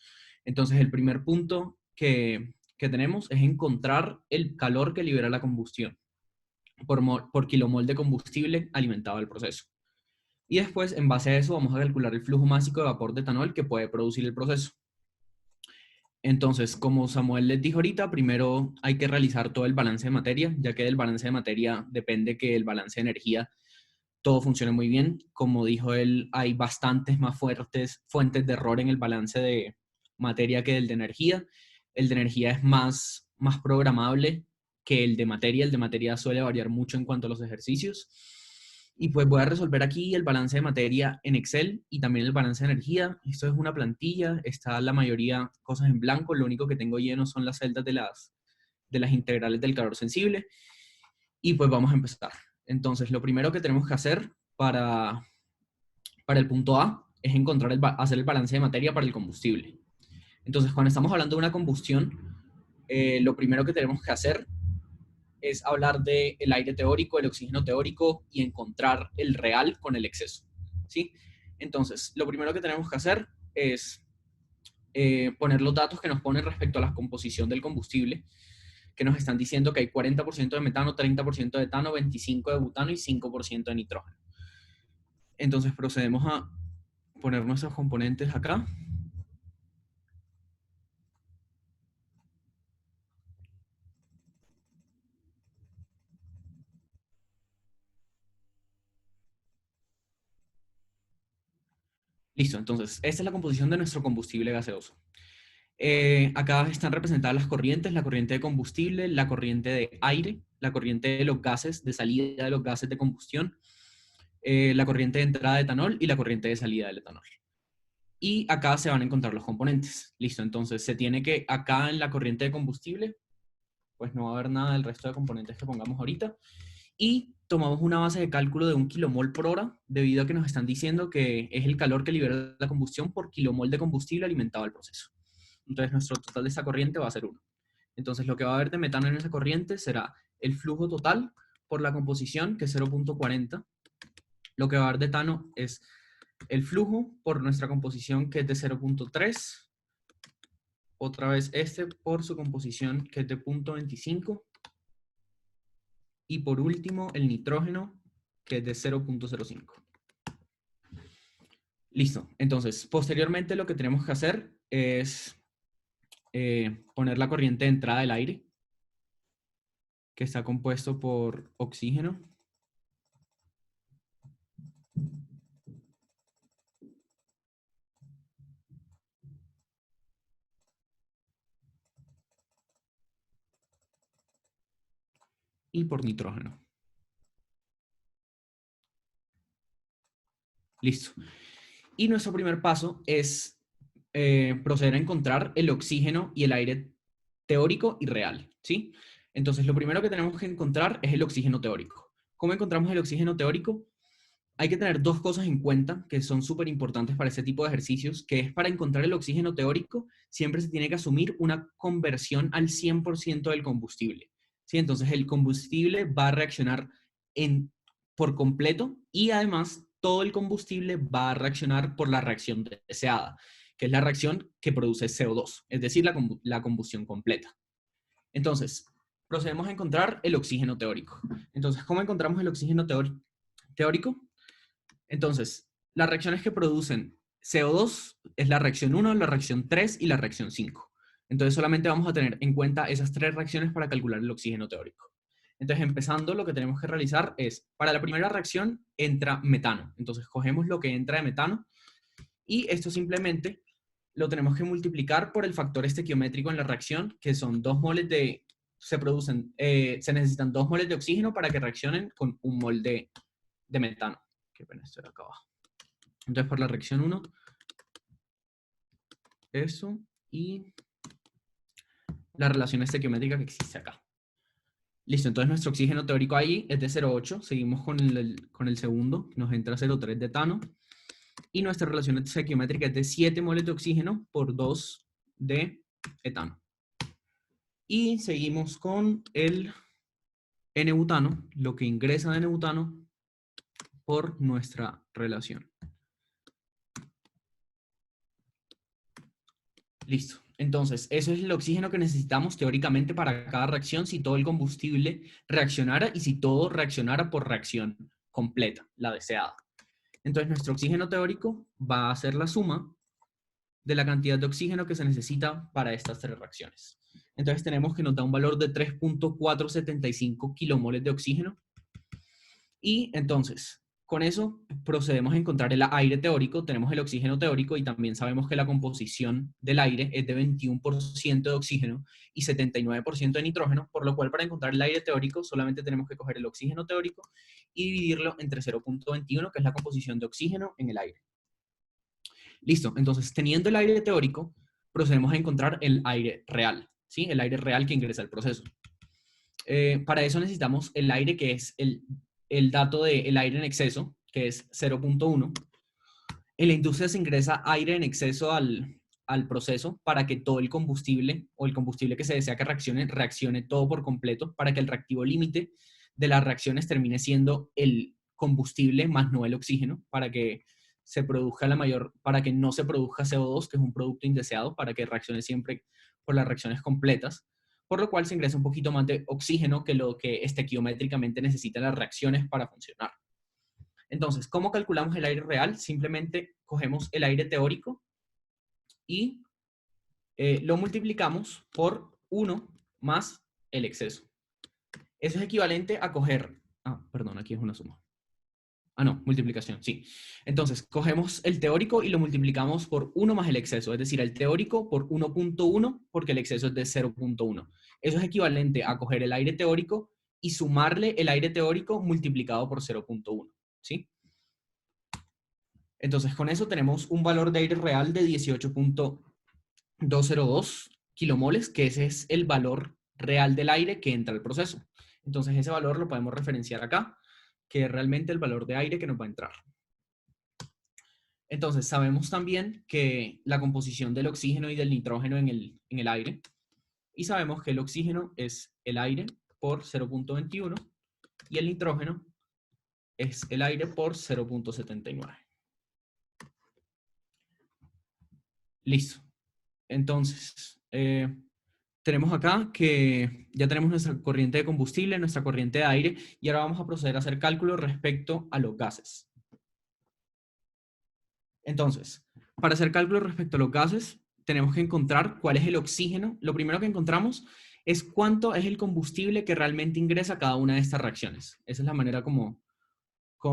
Entonces, el primer punto que tenemos es encontrar el calor que libera la combustión por kilomol de combustible alimentado al proceso. Y después, en base a eso, vamos a calcular el flujo máximo de vapor de etanol que puede producir el proceso. Entonces, como Samuel les dijo ahorita, primero hay que realizar todo el balance de materia, ya que del balance de materia depende que el balance de energía todo funcione muy bien. Como dijo él, hay bastantes más fuertes fuentes de error en el balance de materia que el de energía. El de energía es más programable que el de materia. El de materia suele variar mucho en cuanto a los ejercicios. Y pues voy a resolver aquí el balance de materia en Excel y también el balance de energía. Esto es una plantilla, está la mayoría cosas en blanco, lo único que tengo lleno son las celdas de las integrales del calor sensible. Y pues vamos a empezar. Entonces, lo primero que tenemos que hacer para el punto A es hacer el balance de materia para el combustible. Entonces, cuando estamos hablando de una combustión, lo primero que tenemos que hacer es hablar del aire teórico, el oxígeno teórico y encontrar el real con el exceso. ¿Sí? Entonces, lo primero que tenemos que hacer es poner los datos que nos ponen respecto a la composición del combustible, que nos están diciendo que hay 40% de metano, 30% de etano, 25% de butano y 5% de nitrógeno. Entonces procedemos a poner nuestros componentes acá. Listo, entonces esta es la composición de nuestro combustible gaseoso. Acá están representadas las corrientes, la corriente de combustible, la corriente de aire, la corriente de los gases, de salida de los gases de combustión, la corriente de entrada de etanol y la corriente de salida del etanol. Y acá se van a encontrar los componentes. Listo, entonces se tiene que, acá en la corriente de combustible, pues no va a haber nada del resto de componentes que pongamos ahorita. Y tomamos una base de cálculo de 1 kilomol por hora, debido a que nos están diciendo que es el calor que libera la combustión por kilomol de combustible alimentado al proceso. Entonces nuestro total de esa corriente va a ser 1. Entonces lo que va a haber de metano en esa corriente será el flujo total por la composición, que es 0.40. Lo que va a haber de etano es el flujo por nuestra composición, que es de 0.3. Otra vez este por su composición, que es de 0.25. Y por último, el nitrógeno, que es de 0.05. Listo. Entonces, posteriormente lo que tenemos que hacer es poner la corriente de entrada del aire, que está compuesto por oxígeno y por nitrógeno. Listo. Y nuestro primer paso es proceder a encontrar el oxígeno y el aire teórico y real, ¿sí? Entonces, lo primero que tenemos que encontrar es el oxígeno teórico. ¿Cómo encontramos el oxígeno teórico? Hay que tener dos cosas en cuenta que son súper importantes para este tipo de ejercicios, que es para encontrar el oxígeno teórico, siempre se tiene que asumir una conversión al 100% del combustible, ¿sí? Entonces, el combustible va a reaccionar por completo y además todo el combustible va a reaccionar por la reacción deseada, que es la reacción que produce CO2, es decir, la combustión completa. Entonces, procedemos a encontrar el oxígeno teórico. Entonces, ¿cómo encontramos el oxígeno teórico? Entonces, las reacciones que producen CO2 es la reacción 1, la reacción 3 y la reacción 5. Entonces, solamente vamos a tener en cuenta esas tres reacciones para calcular el oxígeno teórico. Entonces, empezando, lo que tenemos que realizar es, para la primera reacción, entra metano. Entonces, cogemos lo que entra de metano y esto simplemente lo tenemos que multiplicar por el factor estequiométrico en la reacción, que son 2 moles de... se necesitan 2 moles de oxígeno para que reaccionen con 1 mol de metano. Qué pena, esto era acá abajo. Entonces, por la reacción 1, eso, y la relación estequiométrica que existe acá. Listo, entonces nuestro oxígeno teórico ahí es de 0,8. Seguimos con el segundo, nos entra 0,3 de etano. Y nuestra relación estequiométrica es de 7 moles de oxígeno por 2 de etano. Y seguimos con el N-butano, lo que ingresa de N-butano por nuestra relación. Listo. Entonces, eso es el oxígeno que necesitamos teóricamente para cada reacción si todo el combustible reaccionara y si todo reaccionara por reacción completa, la deseada. Entonces, nuestro oxígeno teórico va a ser la suma de la cantidad de oxígeno que se necesita para estas tres reacciones. Entonces, tenemos que nos da un valor de 3.475 kilomoles de oxígeno. Y entonces, con eso procedemos a encontrar el aire teórico, tenemos el oxígeno teórico y también sabemos que la composición del aire es de 21% de oxígeno y 79% de nitrógeno, por lo cual para encontrar el aire teórico solamente tenemos que coger el oxígeno teórico y dividirlo entre 0.21, que es la composición de oxígeno en el aire. Listo, entonces teniendo el aire teórico, procedemos a encontrar el aire real, ¿sí? El aire real que ingresa al proceso. Para eso necesitamos el aire que es el dato del aire en exceso, que es 0.1. En la industria se ingresa aire en exceso al proceso para que todo el combustible o el combustible que se desea que reaccione todo por completo, para que el reactivo límite de las reacciones termine siendo el combustible más no el oxígeno, para que se produzca para que no se produzca CO2, que es un producto indeseado, para que reaccione siempre por las reacciones completas, por lo cual se ingresa un poquito más de oxígeno que lo que estequiométricamente necesitan las reacciones para funcionar. Entonces, ¿cómo calculamos el aire real? Simplemente cogemos el aire teórico y lo multiplicamos por 1 más el exceso. Eso es equivalente a coger... perdón, aquí es una suma. No, multiplicación, sí. Entonces, cogemos el teórico y lo multiplicamos por 1 más el exceso, es decir, el teórico por 1.1 porque el exceso es de 0.1. Eso es equivalente a coger el aire teórico y sumarle el aire teórico multiplicado por 0.1, ¿sí? Entonces, con eso tenemos un valor de aire real de 18.202 kilomoles, que ese es el valor real del aire que entra al proceso. Entonces, ese valor lo podemos referenciar acá, que es realmente el valor de aire que nos va a entrar. Entonces, sabemos también que la composición del oxígeno y del nitrógeno en el aire, y sabemos que el oxígeno es el aire por 0.21 y el nitrógeno es el aire por 0.79. Listo. Entonces, tenemos acá que ya tenemos nuestra corriente de combustible, nuestra corriente de aire, y ahora vamos a proceder a hacer cálculos respecto a los gases. Entonces, para hacer cálculos respecto a los gases, tenemos que encontrar cuál es el oxígeno. Lo primero que encontramos es cuánto es el combustible que realmente ingresa a cada una de estas reacciones. Esa es la manera como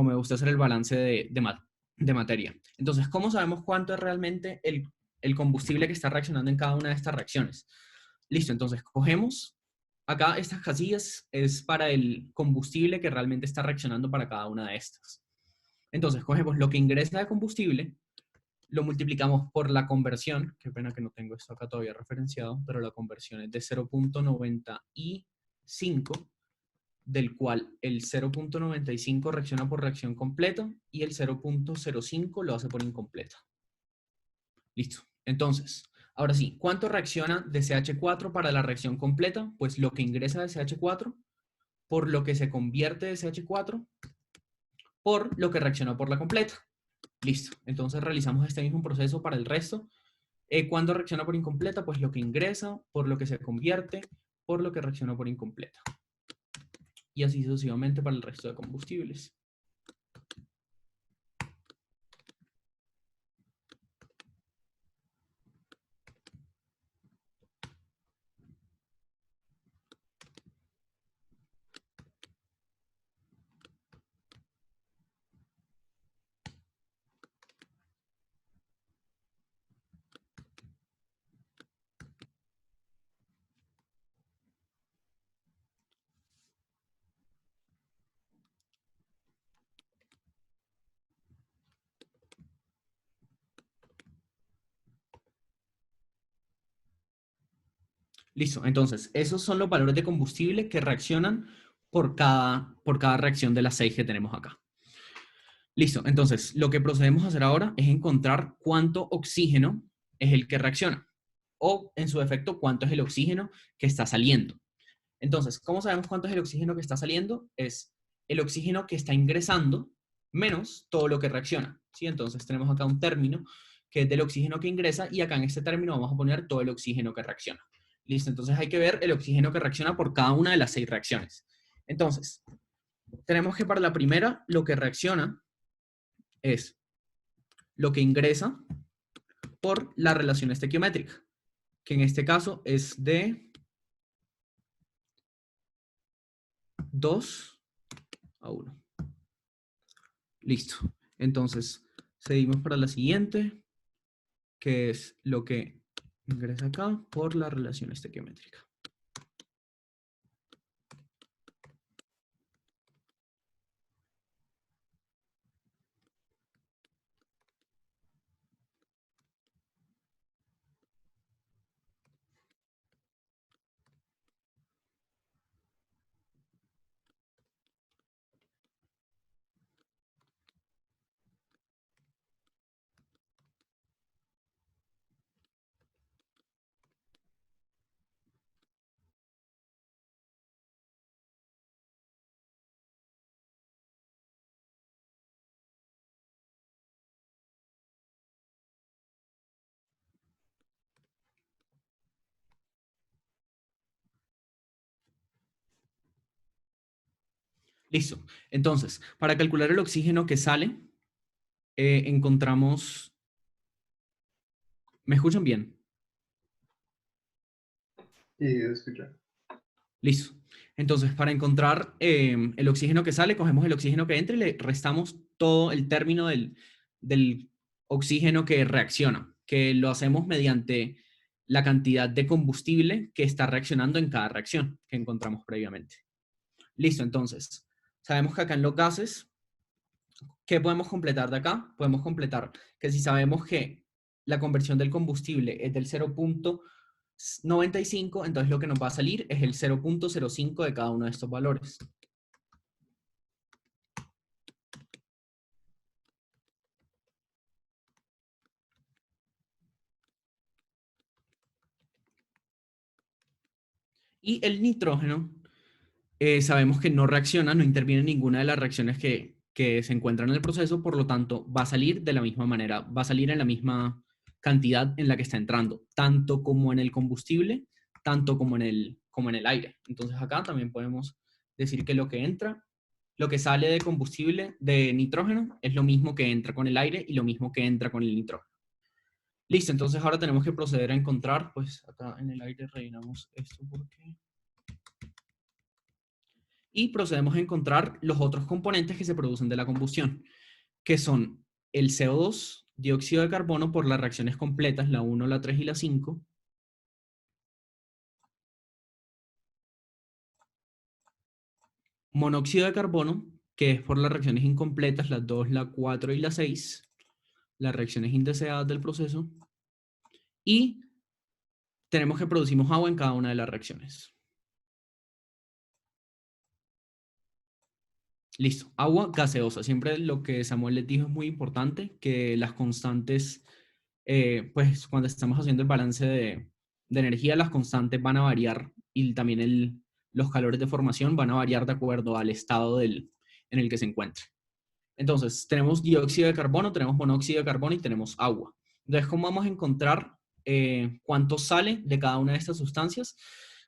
me gusta hacer el balance de materia. Entonces, ¿cómo sabemos cuánto es realmente el combustible que está reaccionando en cada una de estas reacciones? Listo, entonces cogemos acá estas casillas, es para el combustible que realmente está reaccionando para cada una de estas. Entonces, cogemos lo que ingresa de combustible, lo multiplicamos por la conversión, qué pena que no tengo esto acá todavía referenciado, pero la conversión es de 0.95, del cual el 0.95 reacciona por reacción completa y el 0.05 lo hace por incompleta. Listo. Entonces, ahora sí, ¿cuánto reacciona de CH4 para la reacción completa? Pues lo que ingresa de CH4 por lo que se convierte de CH4 por lo que reacciona por la completa. Listo. Entonces realizamos este mismo proceso para el resto. ¿Cuándo reacciona por incompleta? Pues lo que ingresa por lo que se convierte por lo que reacciona por incompleta. Y así sucesivamente para el resto de combustibles. Listo, entonces, esos son los valores de combustible que reaccionan por cada reacción de las 6 que tenemos acá. Listo, entonces, lo que procedemos a hacer ahora es encontrar cuánto oxígeno es el que reacciona, o en su defecto, cuánto es el oxígeno que está saliendo. Entonces, ¿cómo sabemos cuánto es el oxígeno que está saliendo? Es el oxígeno que está ingresando menos todo lo que reacciona, ¿sí? Entonces, tenemos acá un término que es del oxígeno que ingresa y acá en este término vamos a poner todo el oxígeno que reacciona. Listo, entonces hay que ver el oxígeno que reacciona por cada una de las 6 reacciones. Entonces, tenemos que para la primera, lo que reacciona es lo que ingresa por la relación estequiométrica, que en este caso es de 2:1. Listo. Entonces, seguimos para la siguiente, que es lo que ingresa acá por la relación estequiométrica. Listo. Entonces, para calcular el oxígeno que sale, encontramos... ¿Me escuchan bien? Sí, escucha. Listo. Entonces, para encontrar el oxígeno que sale, cogemos el oxígeno que entra y le restamos todo el término del oxígeno que reacciona, que lo hacemos mediante la cantidad de combustible que está reaccionando en cada reacción que encontramos previamente. Listo, entonces, sabemos que acá en los gases, ¿qué podemos completar de acá? Podemos completar que si sabemos que la conversión del combustible es del 0.95, entonces lo que nos va a salir es el 0.05 de cada uno de estos valores. Y el nitrógeno, sabemos que no reacciona, no interviene en ninguna de las reacciones que se encuentran en el proceso, por lo tanto va a salir de la misma manera, va a salir en la misma cantidad en la que está entrando, tanto como en el combustible, tanto como en el aire. Entonces acá también podemos decir que lo que entra, lo que sale de combustible de nitrógeno es lo mismo que entra con el aire y lo mismo que entra con el nitrógeno. Listo, entonces ahora tenemos que proceder a encontrar, pues acá en el aire rellenamos esto porque... Y procedemos a encontrar los otros componentes que se producen de la combustión, que son el CO2, dióxido de carbono por las reacciones completas, la 1, la 3 y la 5, monóxido de carbono, que es por las reacciones incompletas, la 2, la 4 y la 6, las reacciones indeseadas del proceso, y tenemos que producimos agua en cada una de las reacciones. Listo, agua gaseosa. Siempre lo que Samuel les dijo es muy importante, que las constantes, pues cuando estamos haciendo el balance de energía, las constantes van a variar y también los calores de formación van a variar de acuerdo al estado en el que se encuentre. Entonces, tenemos dióxido de carbono, tenemos monóxido de carbono y tenemos agua. Entonces, ¿cómo vamos a encontrar cuánto sale de cada una de estas sustancias?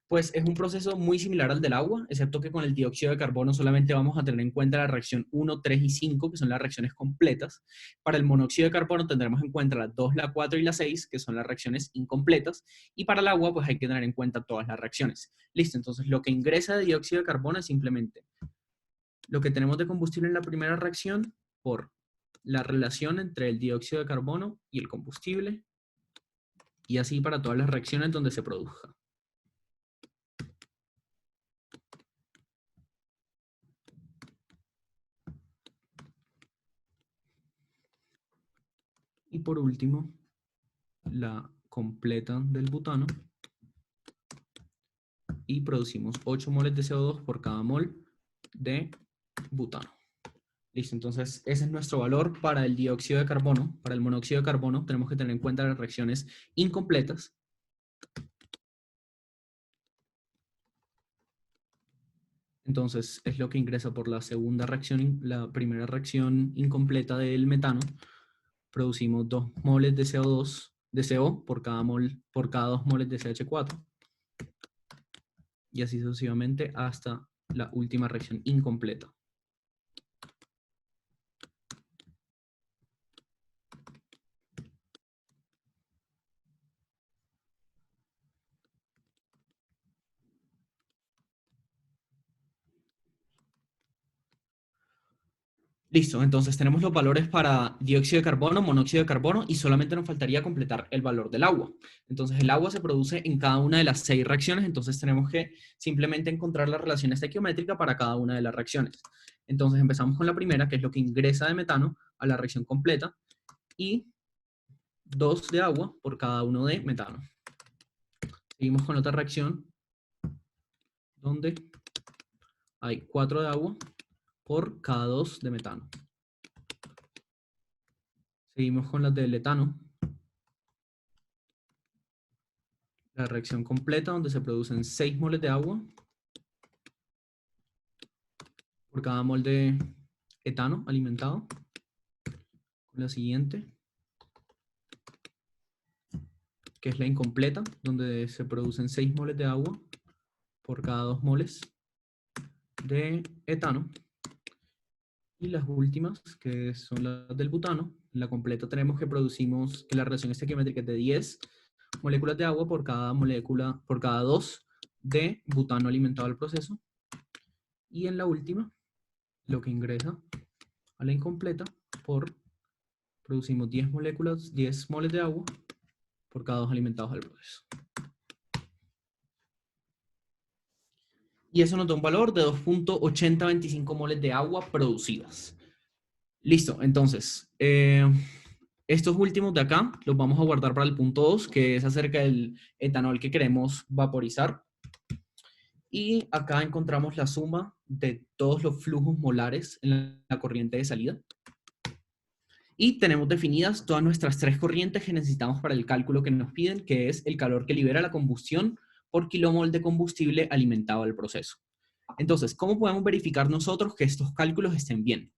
Pues es un proceso muy similar al del agua, excepto que con el dióxido de carbono solamente vamos a tener en cuenta la reacción 1, 3 y 5, que son las reacciones completas. Para el monóxido de carbono tendremos en cuenta las 2, la 4 y la 6, que son las reacciones incompletas. Y para el agua, pues hay que tener en cuenta todas las reacciones. Listo, entonces lo que ingresa de dióxido de carbono es simplemente lo que tenemos de combustible en la primera reacción por la relación entre el dióxido de carbono y el combustible, y así para todas las reacciones donde se produzca. Y por último, la completa del butano, y producimos 8 moles de CO2 por cada mol de butano. Listo, entonces ese es nuestro valor para el dióxido de carbono. Para el monóxido de carbono tenemos que tener en cuenta las reacciones incompletas. Entonces es lo que ingresa por la segunda reacción, la primera reacción incompleta del metano. Producimos 2 moles de CO2, de CO por cada 2 moles de CH4. Y así sucesivamente hasta la última reacción incompleta. Listo, entonces tenemos los valores para dióxido de carbono, monóxido de carbono y solamente nos faltaría completar el valor del agua. Entonces el agua se produce en cada una de las 6 reacciones, entonces tenemos que simplemente encontrar la relación estequiométrica para cada una de las reacciones. Entonces empezamos con la primera, que es lo que ingresa de metano a la reacción completa, y 2 de agua por cada 1 de metano. Seguimos con otra reacción, donde hay 4 de agua por cada 2 de metano. Seguimos con las del etano. La reacción completa, donde se producen 6 moles de agua por cada mol de etano alimentado. La siguiente, que es la incompleta, donde se producen 6 moles de agua por cada 2 moles de etano. Y las últimas, que son las del butano. En la completa tenemos que producimos, que la relación estequiométrica es de 10 moléculas de agua por cada molécula, por cada 2 de butano alimentado al proceso. Y en la última, lo que ingresa a la incompleta, producimos 10 moléculas, 10 moles de agua por cada 2 alimentados al proceso. Y eso nos da un valor de 2.8025 moles de agua producidas. Listo, entonces, estos últimos de acá los vamos a guardar para el punto 2, que es acerca del etanol que queremos vaporizar. Y acá encontramos la suma de todos los flujos molares en la corriente de salida. Y tenemos definidas todas nuestras 3 corrientes que necesitamos para el cálculo que nos piden, que es el calor que libera la combustión por kilomol de combustible alimentado al proceso. Entonces, ¿cómo podemos verificar nosotros que estos cálculos estén bien?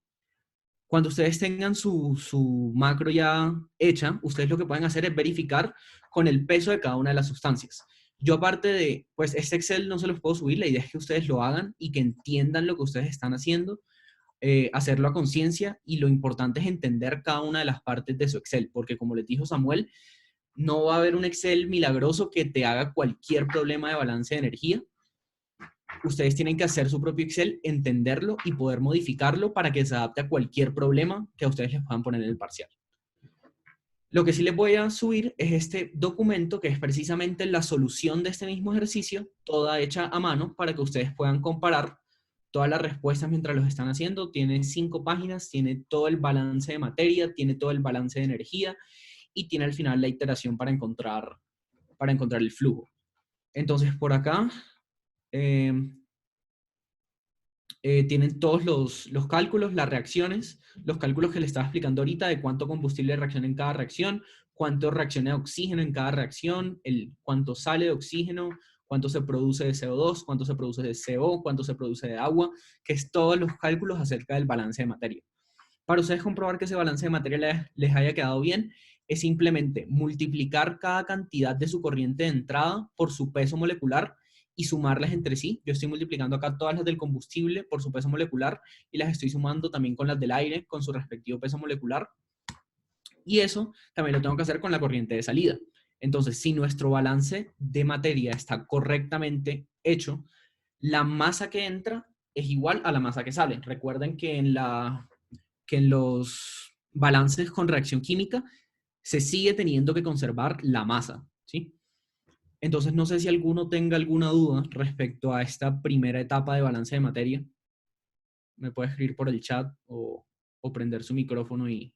Cuando ustedes tengan su macro ya hecha, ustedes lo que pueden hacer es verificar con el peso de cada una de las sustancias. Yo aparte de, pues este Excel no se los puedo subir, la idea es que ustedes lo hagan y que entiendan lo que ustedes están haciendo, hacerlo a conciencia, y lo importante es entender cada una de las partes de su Excel, porque como les dijo Samuel, no va a haber un Excel milagroso que te haga cualquier problema de balance de energía. Ustedes tienen que hacer su propio Excel, entenderlo y poder modificarlo para que se adapte a cualquier problema que a ustedes les puedan poner en el parcial. Lo que sí les voy a subir es este documento, que es precisamente la solución de este mismo ejercicio, toda hecha a mano, para que ustedes puedan comparar todas las respuestas mientras los están haciendo. Tiene 5 páginas, tiene todo el balance de materia, tiene todo el balance de energía y tiene al final la iteración para encontrar el flujo. Entonces, por acá tienen todos los cálculos, las reacciones, los cálculos que les estaba explicando ahorita de cuánto combustible reacciona en cada reacción, cuánto reacciona de oxígeno en cada reacción, cuánto sale de oxígeno, cuánto se produce de CO2, cuánto se produce de CO, cuánto se produce de agua, que es todos los cálculos acerca del balance de materia. Para ustedes comprobar que ese balance de materia les haya quedado bien, es simplemente multiplicar cada cantidad de su corriente de entrada por su peso molecular y sumarlas entre sí. Yo estoy multiplicando acá todas las del combustible por su peso molecular y las estoy sumando también con las del aire con su respectivo peso molecular. Y eso también lo tengo que hacer con la corriente de salida. Entonces, si nuestro balance de materia está correctamente hecho, la masa que entra es igual a la masa que sale. Recuerden que en los balances con reacción química se sigue teniendo que conservar la masa, ¿sí? Entonces, no sé si alguno tenga alguna duda respecto a esta primera etapa de balance de materia. Me puede escribir por el chat o prender su micrófono y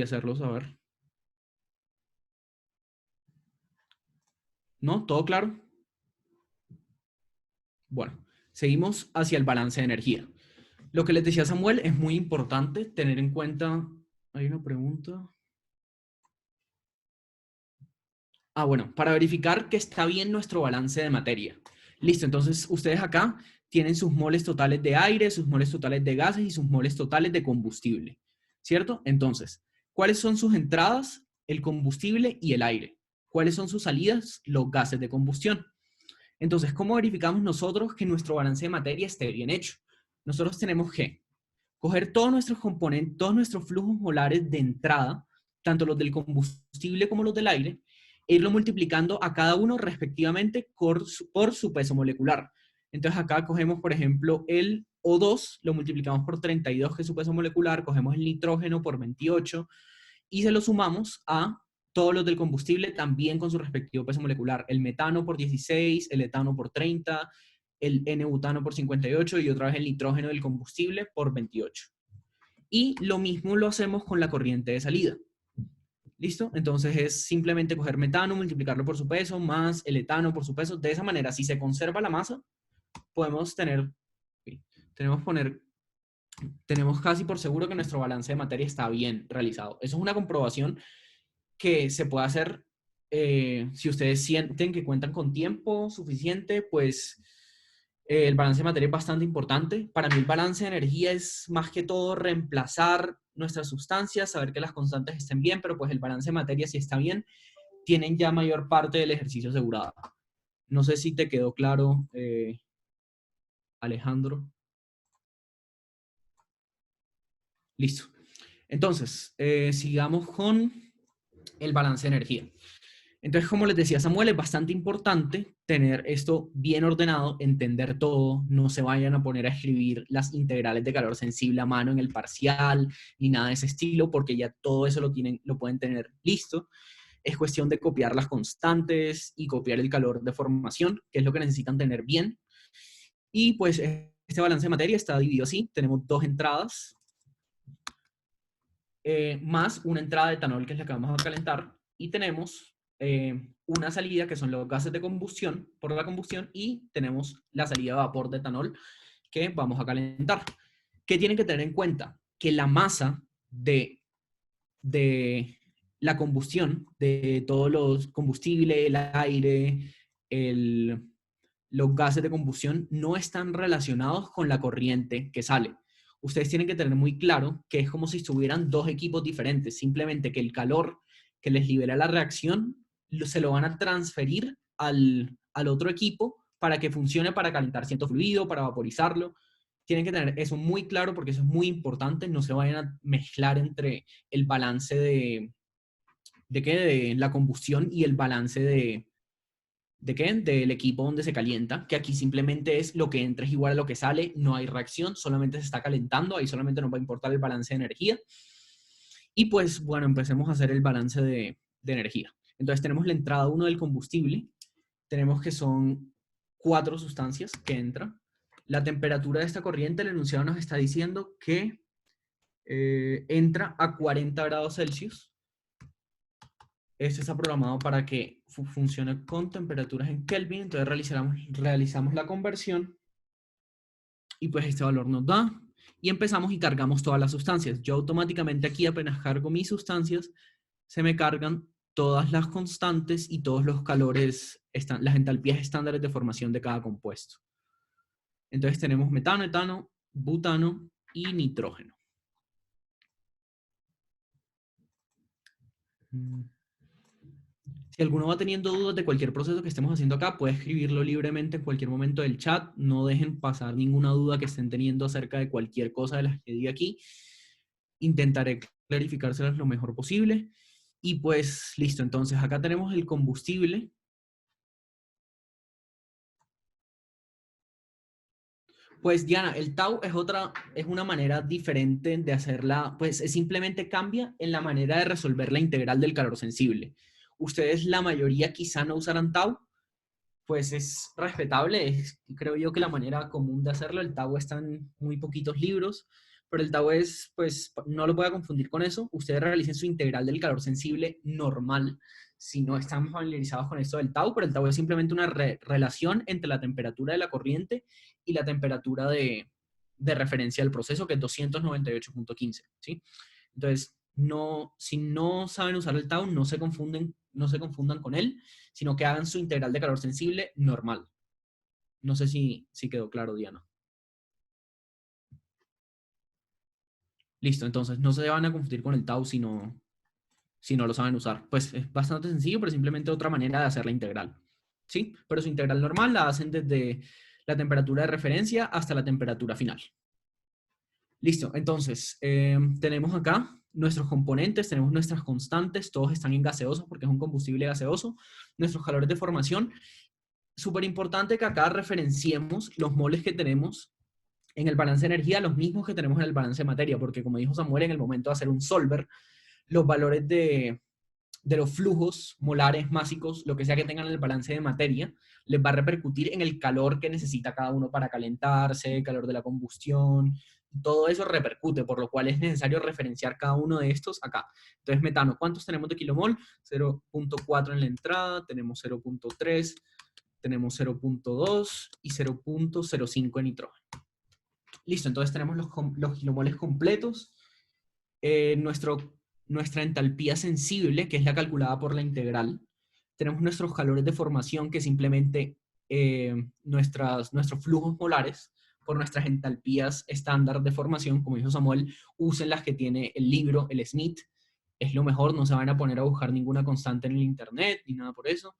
hacerlo saber. ¿No? ¿Todo claro? Bueno, seguimos hacia el balance de energía. Lo que les decía Samuel, es muy importante tener en cuenta... Hay una pregunta. Bueno, para verificar que está bien nuestro balance de materia. Listo, entonces ustedes acá tienen sus moles totales de aire, sus moles totales de gases y sus moles totales de combustible, ¿cierto? Entonces, ¿cuáles son sus entradas? El combustible y el aire. ¿Cuáles son sus salidas? Los gases de combustión. Entonces, ¿cómo verificamos nosotros que nuestro balance de materia esté bien hecho? Nosotros tenemos que coger todos nuestros componentes, todos nuestros flujos molares de entrada, tanto los del combustible como los del aire, e irlo multiplicando a cada uno respectivamente por su peso molecular. Entonces acá cogemos, por ejemplo, el O2, lo multiplicamos por 32, que es su peso molecular, cogemos el nitrógeno por 28 y se lo sumamos a todos los del combustible también con su respectivo peso molecular. El metano por 16, el etano por 30, el N-butano por 58 y otra vez el nitrógeno del combustible por 28. Y lo mismo lo hacemos con la corriente de salida. ¿Listo? Entonces es simplemente coger metano, multiplicarlo por su peso, más el etano por su peso. De esa manera, si se conserva la masa, podemos tenemos casi por seguro que nuestro balance de materia está bien realizado. Eso es una comprobación que se puede hacer si ustedes sienten que cuentan con tiempo suficiente, pues el balance de materia es bastante importante. Para mí el balance de energía es más que todo reemplazar nuestras sustancias, saber que las constantes estén bien, pero pues el balance de materia, si está bien, tienen ya mayor parte del ejercicio asegurado. No sé si te quedó claro, Alejandro. Listo. Entonces, sigamos con el balance de energía. Entonces, como les decía Samuel, es bastante importante tener esto bien ordenado, entender todo, no se vayan a poner a escribir las integrales de calor sensible a mano en el parcial, ni nada de ese estilo, porque ya todo eso lo pueden tener listo. Es cuestión de copiar las constantes y copiar el calor de formación, que es lo que necesitan tener bien. Y pues este balance de materia está dividido así. Tenemos 2 entradas, más una entrada de etanol, que es la que vamos a calentar, y tenemos una salida, que son los gases de combustión por la combustión, y tenemos la salida de vapor de etanol, que vamos a calentar. ¿Qué tienen que tener en cuenta? Que la masa de la combustión, de todos los combustibles, el aire, los gases de combustión, no están relacionados con la corriente que sale. Ustedes tienen que tener muy claro que es como si estuvieran 2 equipos diferentes, simplemente que el calor que les libera la reacción se lo van a transferir al otro equipo para que funcione para calentar cierto fluido, para vaporizarlo. Tienen que tener eso muy claro porque eso es muy importante. No se vayan a mezclar entre el balance de la combustión y el balance ¿de qué? Del equipo donde se calienta, que aquí simplemente es lo que entra es igual a lo que sale, no hay reacción, solamente se está calentando, ahí solamente nos va a importar el balance de energía. Y pues, bueno, empecemos a hacer el balance de energía. Entonces tenemos la entrada 1 del combustible, tenemos que son 4 sustancias que entran. La temperatura de esta corriente, el enunciado nos está diciendo que entra a 40 grados Celsius. Este está programado para que funcione con temperaturas en Kelvin, entonces realizamos la conversión y pues este valor nos da y empezamos y cargamos todas las sustancias. Yo automáticamente aquí apenas cargo mis sustancias, se me cargan todas las constantes y todos los calores, las entalpías estándares de formación de cada compuesto. Entonces tenemos metano, etano, butano y nitrógeno. Si alguno va teniendo dudas de cualquier proceso que estemos haciendo acá, puede escribirlo libremente en cualquier momento del chat. No dejen pasar ninguna duda que estén teniendo acerca de cualquier cosa de las que diga aquí. Intentaré clarificárselas lo mejor posible. Y pues listo, entonces acá tenemos el combustible. Pues Diana, el tau es una manera diferente de hacerla, pues simplemente cambia en la manera de resolver la integral del calor sensible. Ustedes, la mayoría, quizá no usarán tau, pues es respetable, creo yo que la manera común de hacerlo. El tau está en muy poquitos libros, pero el tau es, pues no lo voy a confundir con eso. Ustedes realicen su integral del calor sensible normal, si no están familiarizados con esto del tau, pero el tau es simplemente una relación entre la temperatura de la corriente y la temperatura de referencia del proceso, que es 298.15, ¿sí? Entonces, no, si no saben usar el tau, no se confundan con él, sino que hagan su integral de calor sensible normal. No sé si quedó claro, Diana. Listo, entonces no se van a confundir con el tau si no lo saben usar. Pues es bastante sencillo, pero simplemente otra manera de hacer la integral. ¿Sí? Pero su integral normal la hacen desde la temperatura de referencia hasta la temperatura final. Listo, entonces tenemos acá nuestros componentes, tenemos nuestras constantes, todos están en gaseoso porque es un combustible gaseoso, nuestros calores de formación. Súper importante que acá referenciemos los moles que tenemos en el balance de energía, los mismos que tenemos en el balance de materia, porque como dijo Samuel, en el momento de hacer un solver, los valores de los flujos molares, másicos, lo que sea que tengan en el balance de materia, les va a repercutir en el calor que necesita cada uno para calentarse, el calor de la combustión, todo eso repercute, por lo cual es necesario referenciar cada uno de estos acá. Entonces, metano, ¿cuántos tenemos de kilomol? 0.4 en la entrada, tenemos 0.3, tenemos 0.2 y 0.05 en nitrógeno. Listo, entonces tenemos los kilomoles completos. Nuestra entalpía sensible, que es la calculada por la integral. Tenemos nuestros calores de formación, que simplemente nuestros flujos molares por nuestras entalpías estándar de formación. Como dijo Samuel, usen las que tiene el libro, el Smith. Es lo mejor, no se van a poner a buscar ninguna constante en el internet ni nada por eso.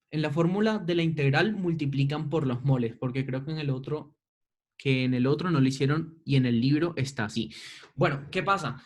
En la fórmula de la integral multiplican por los moles, porque creo que en el otro no lo hicieron y en el libro está así. Bueno, ¿qué pasa?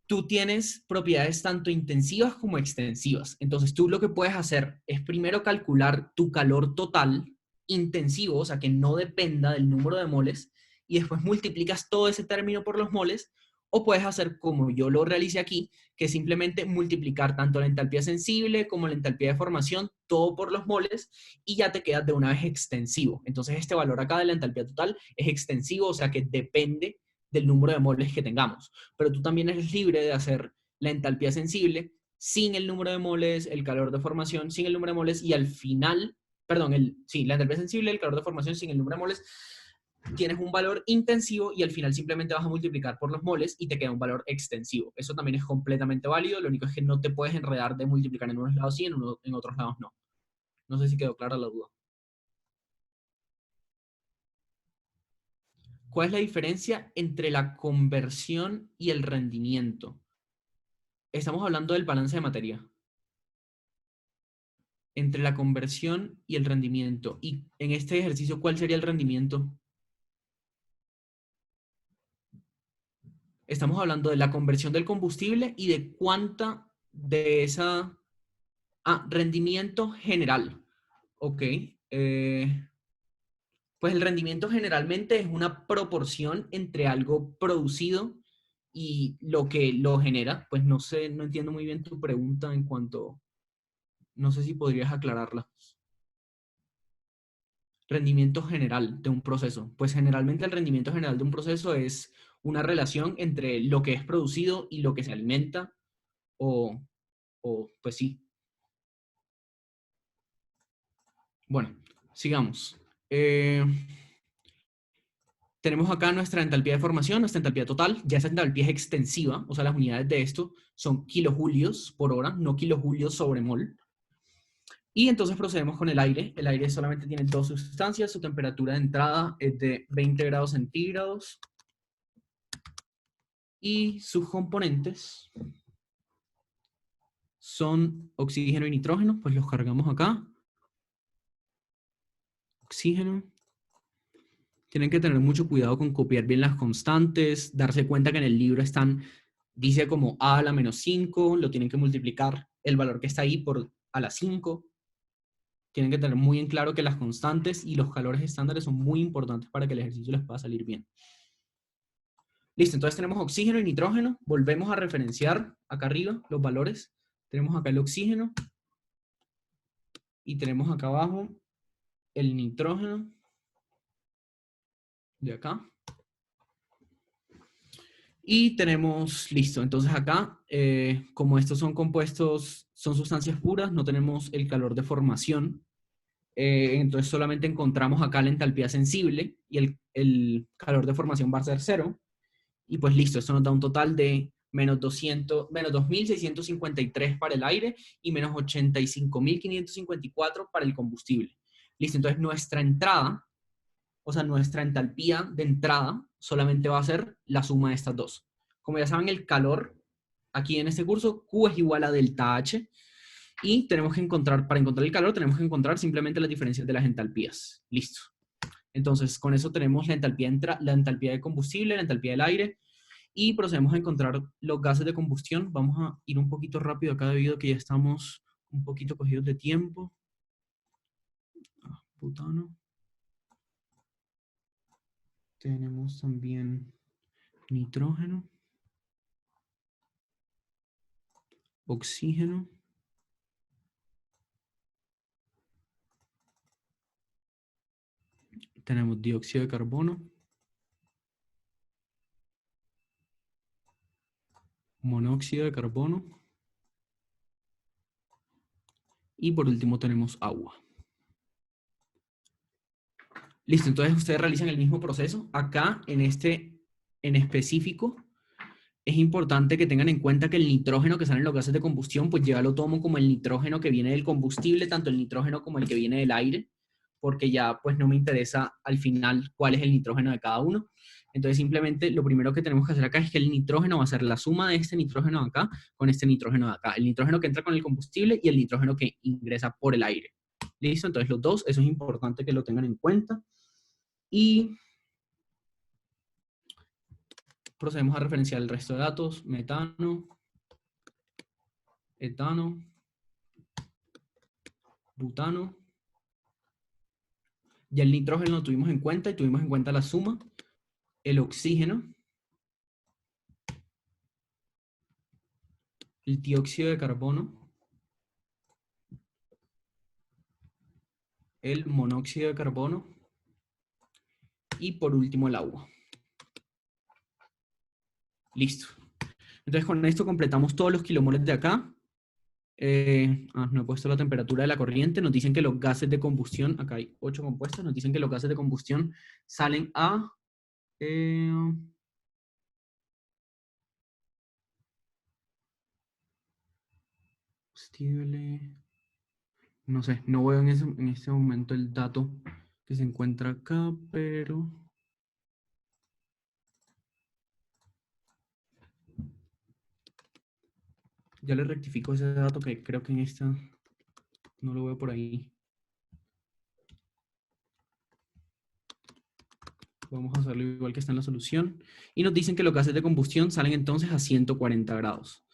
Tú tienes propiedades tanto intensivas como extensivas. Entonces tú lo que puedes hacer es primero calcular tu calor total intensivo, o sea, que no dependa del número de moles, y después multiplicas todo ese término por los moles, o puedes hacer como yo lo realicé aquí, que es simplemente multiplicar tanto la entalpía sensible como la entalpía de formación, todo por los moles, y ya te quedas de una vez extensivo. Entonces este valor acá de la entalpía total es extensivo, o sea que depende del número de moles que tengamos. Pero tú también eres libre de hacer la entalpía sensible sin el número de moles, el calor de formación sin el número de moles, y al final, perdón, la entalpía sensible, el calor de formación sin el número de moles, tienes un valor intensivo y al final simplemente vas a multiplicar por los moles y te queda un valor extensivo. Eso también es completamente válido, lo único es que no te puedes enredar de multiplicar en unos lados sí, en otros lados no. No sé si quedó clara la duda. ¿Cuál es la diferencia entre la conversión y el rendimiento? estamos hablando del balance de materia entre la conversión y el rendimiento. Y en este ejercicio, ¿cuál sería el rendimiento? Estamos hablando de la conversión del combustible y de cuánta de esa... Ah, rendimiento general. Ok. Pues el rendimiento generalmente es una proporción entre algo producido y lo que lo genera. Pues no sé, no entiendo muy bien tu pregunta en cuanto... No sé si podrías aclararla. Rendimiento general de un proceso. Pues generalmente el rendimiento general de un proceso es una relación entre lo que es producido y lo que se alimenta o, pues sí. Bueno, sigamos. Tenemos acá nuestra entalpía de formación, nuestra entalpía total. Ya esa entalpía es extensiva, o sea, las unidades de esto son kilojulios por hora, no kilojulios sobre mol. Y entonces procedemos con el aire. El aire solamente tiene dos sustancias. Su temperatura de entrada es de 20 grados centígrados. Y sus componentes son oxígeno y nitrógeno. Pues los cargamos acá. Oxígeno. Tienen que tener mucho cuidado con copiar bien las constantes, darse cuenta que en el libro están, dice como a la menos 5, lo tienen que multiplicar el valor que está ahí por a la 5. Tienen que tener muy en claro que las constantes y los calores estándares son muy importantes para que el ejercicio les pueda salir bien. Listo, entonces tenemos oxígeno y nitrógeno. Volvemos a referenciar acá arriba los valores. Tenemos acá el oxígeno y tenemos acá abajo el nitrógeno de acá. Y tenemos, listo, entonces acá, como estos son compuestos, son sustancias puras, no tenemos el calor de formación, entonces solamente encontramos acá la entalpía sensible y el calor de formación va a ser 0. Y pues listo, esto nos da un total de menos 2.653 para el aire y menos 85.554 para el combustible. Listo, entonces nuestra entrada, o sea, nuestra entalpía de entrada solamente va a ser la suma de estas dos. Como ya saben, el calor, aquí en este curso, Q es igual a delta H, y tenemos que encontrar, para encontrar el calor, tenemos que encontrar simplemente las diferencias de las entalpías. Listo. Entonces, con eso tenemos la entalpía de combustible, la entalpía del aire, y procedemos a encontrar los gases de combustión. Vamos a ir un poquito rápido acá debido a que ya estamos un poquito cogidos de tiempo. Butano. Tenemos también nitrógeno, oxígeno, tenemos dióxido de carbono, monóxido de carbono y por último tenemos agua. Listo, entonces ustedes realizan el mismo proceso. Acá en este en específico es importante que tengan en cuenta que el nitrógeno que sale en los gases de combustión, pues ya lo tomo como el nitrógeno que viene del combustible, tanto el nitrógeno como el que viene del aire, porque ya pues no me interesa al final cuál es el nitrógeno de cada uno. Entonces simplemente lo primero que tenemos que hacer acá es que el nitrógeno va a ser la suma de este nitrógeno de acá con este nitrógeno de acá. El nitrógeno que entra con el combustible y el nitrógeno que ingresa por el aire. ¿Listo? Entonces los dos, eso es importante que lo tengan en cuenta. Y procedemos a referenciar el resto de datos: metano, etano, butano. Ya el nitrógeno lo tuvimos en cuenta y tuvimos en cuenta la suma. El oxígeno, el dióxido de carbono, el monóxido de carbono y por último el agua. Listo. Entonces con esto completamos todos los kilomoles de acá. No he puesto la temperatura de la corriente. Nos dicen que los gases de combustión, acá hay 8 compuestos, nos dicen que los gases de combustión salen a... no sé, no veo en este momento el dato que se encuentra acá, pero... Ya le rectifico ese dato que creo que en esta no lo veo por ahí. Vamos a hacerlo igual que está en la solución. Y nos dicen que los gases de combustión salen entonces a 140 grados.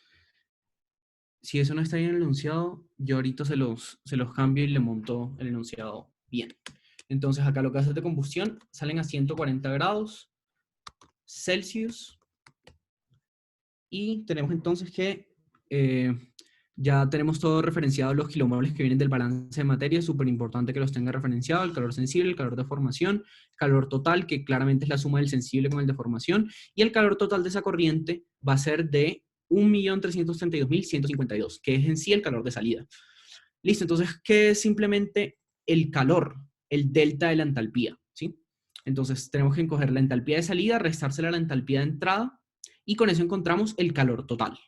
Si eso no está bien en el enunciado, yo ahorita se los cambio y le monto el enunciado bien. Entonces acá los gases de combustión salen a 140 grados Celsius. Y tenemos entonces que ya tenemos todo referenciado, los kilomoles que vienen del balance de materia. Es súper importante que los tenga referenciado: el calor sensible, el calor de formación, calor total, que claramente es la suma del sensible con el de formación, y el calor total de esa corriente va a ser de 1.332.152, que es en sí el calor de salida. Listo, entonces, ¿qué es simplemente el calor? El delta de la entalpía, ¿sí? Entonces, tenemos que coger la entalpía de salida, restársela a la entalpía de entrada, y con eso encontramos el calor total.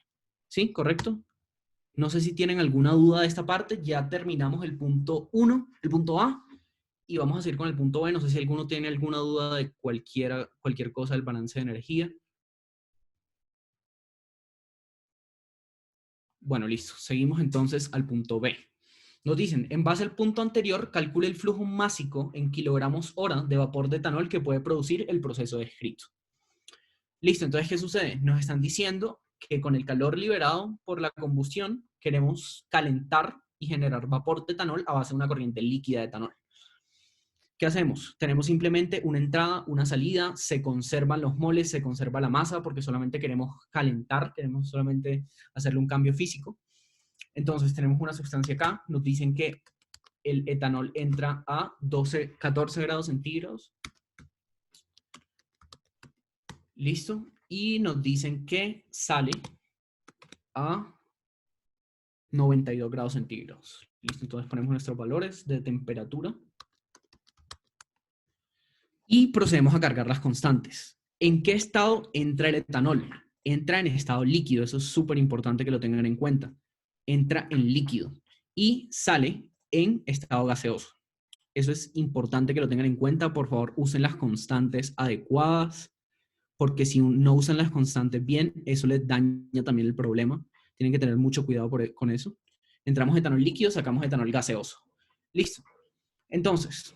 ¿Sí? ¿Correcto? No sé si tienen alguna duda de esta parte. Ya terminamos el punto 1, el punto A, y vamos a seguir con el punto B. No sé si alguno tiene alguna duda de cualquier cosa del balance de energía. Bueno, listo. Seguimos entonces al punto B. Nos dicen, en base al punto anterior, calcule el flujo másico en kilogramos hora de vapor de etanol que puede producir el proceso descrito. Listo, entonces, ¿qué sucede? Nos están diciendo que con el calor liberado por la combustión queremos calentar y generar vapor de etanol a base de una corriente líquida de etanol. ¿Qué hacemos? Tenemos simplemente una entrada, una salida, se conservan los moles, se conserva la masa porque solamente queremos calentar, queremos solamente hacerle un cambio físico. Entonces tenemos una sustancia acá, nos dicen que el etanol entra a 14 grados centígrados. Listo. Y nos dicen que sale a 92 grados centígrados. Listo, entonces ponemos nuestros valores de temperatura y procedemos a cargar las constantes. ¿En qué estado entra el etanol? Entra en estado líquido, eso es súper importante que lo tengan en cuenta. Entra en líquido y sale en estado gaseoso. Eso es importante que lo tengan en cuenta. Por favor, usen las constantes adecuadas, porque si no usan las constantes bien, eso les daña también el problema. Tienen que tener mucho cuidado con eso. Entramos etanol líquido, sacamos etanol gaseoso. Listo. Entonces,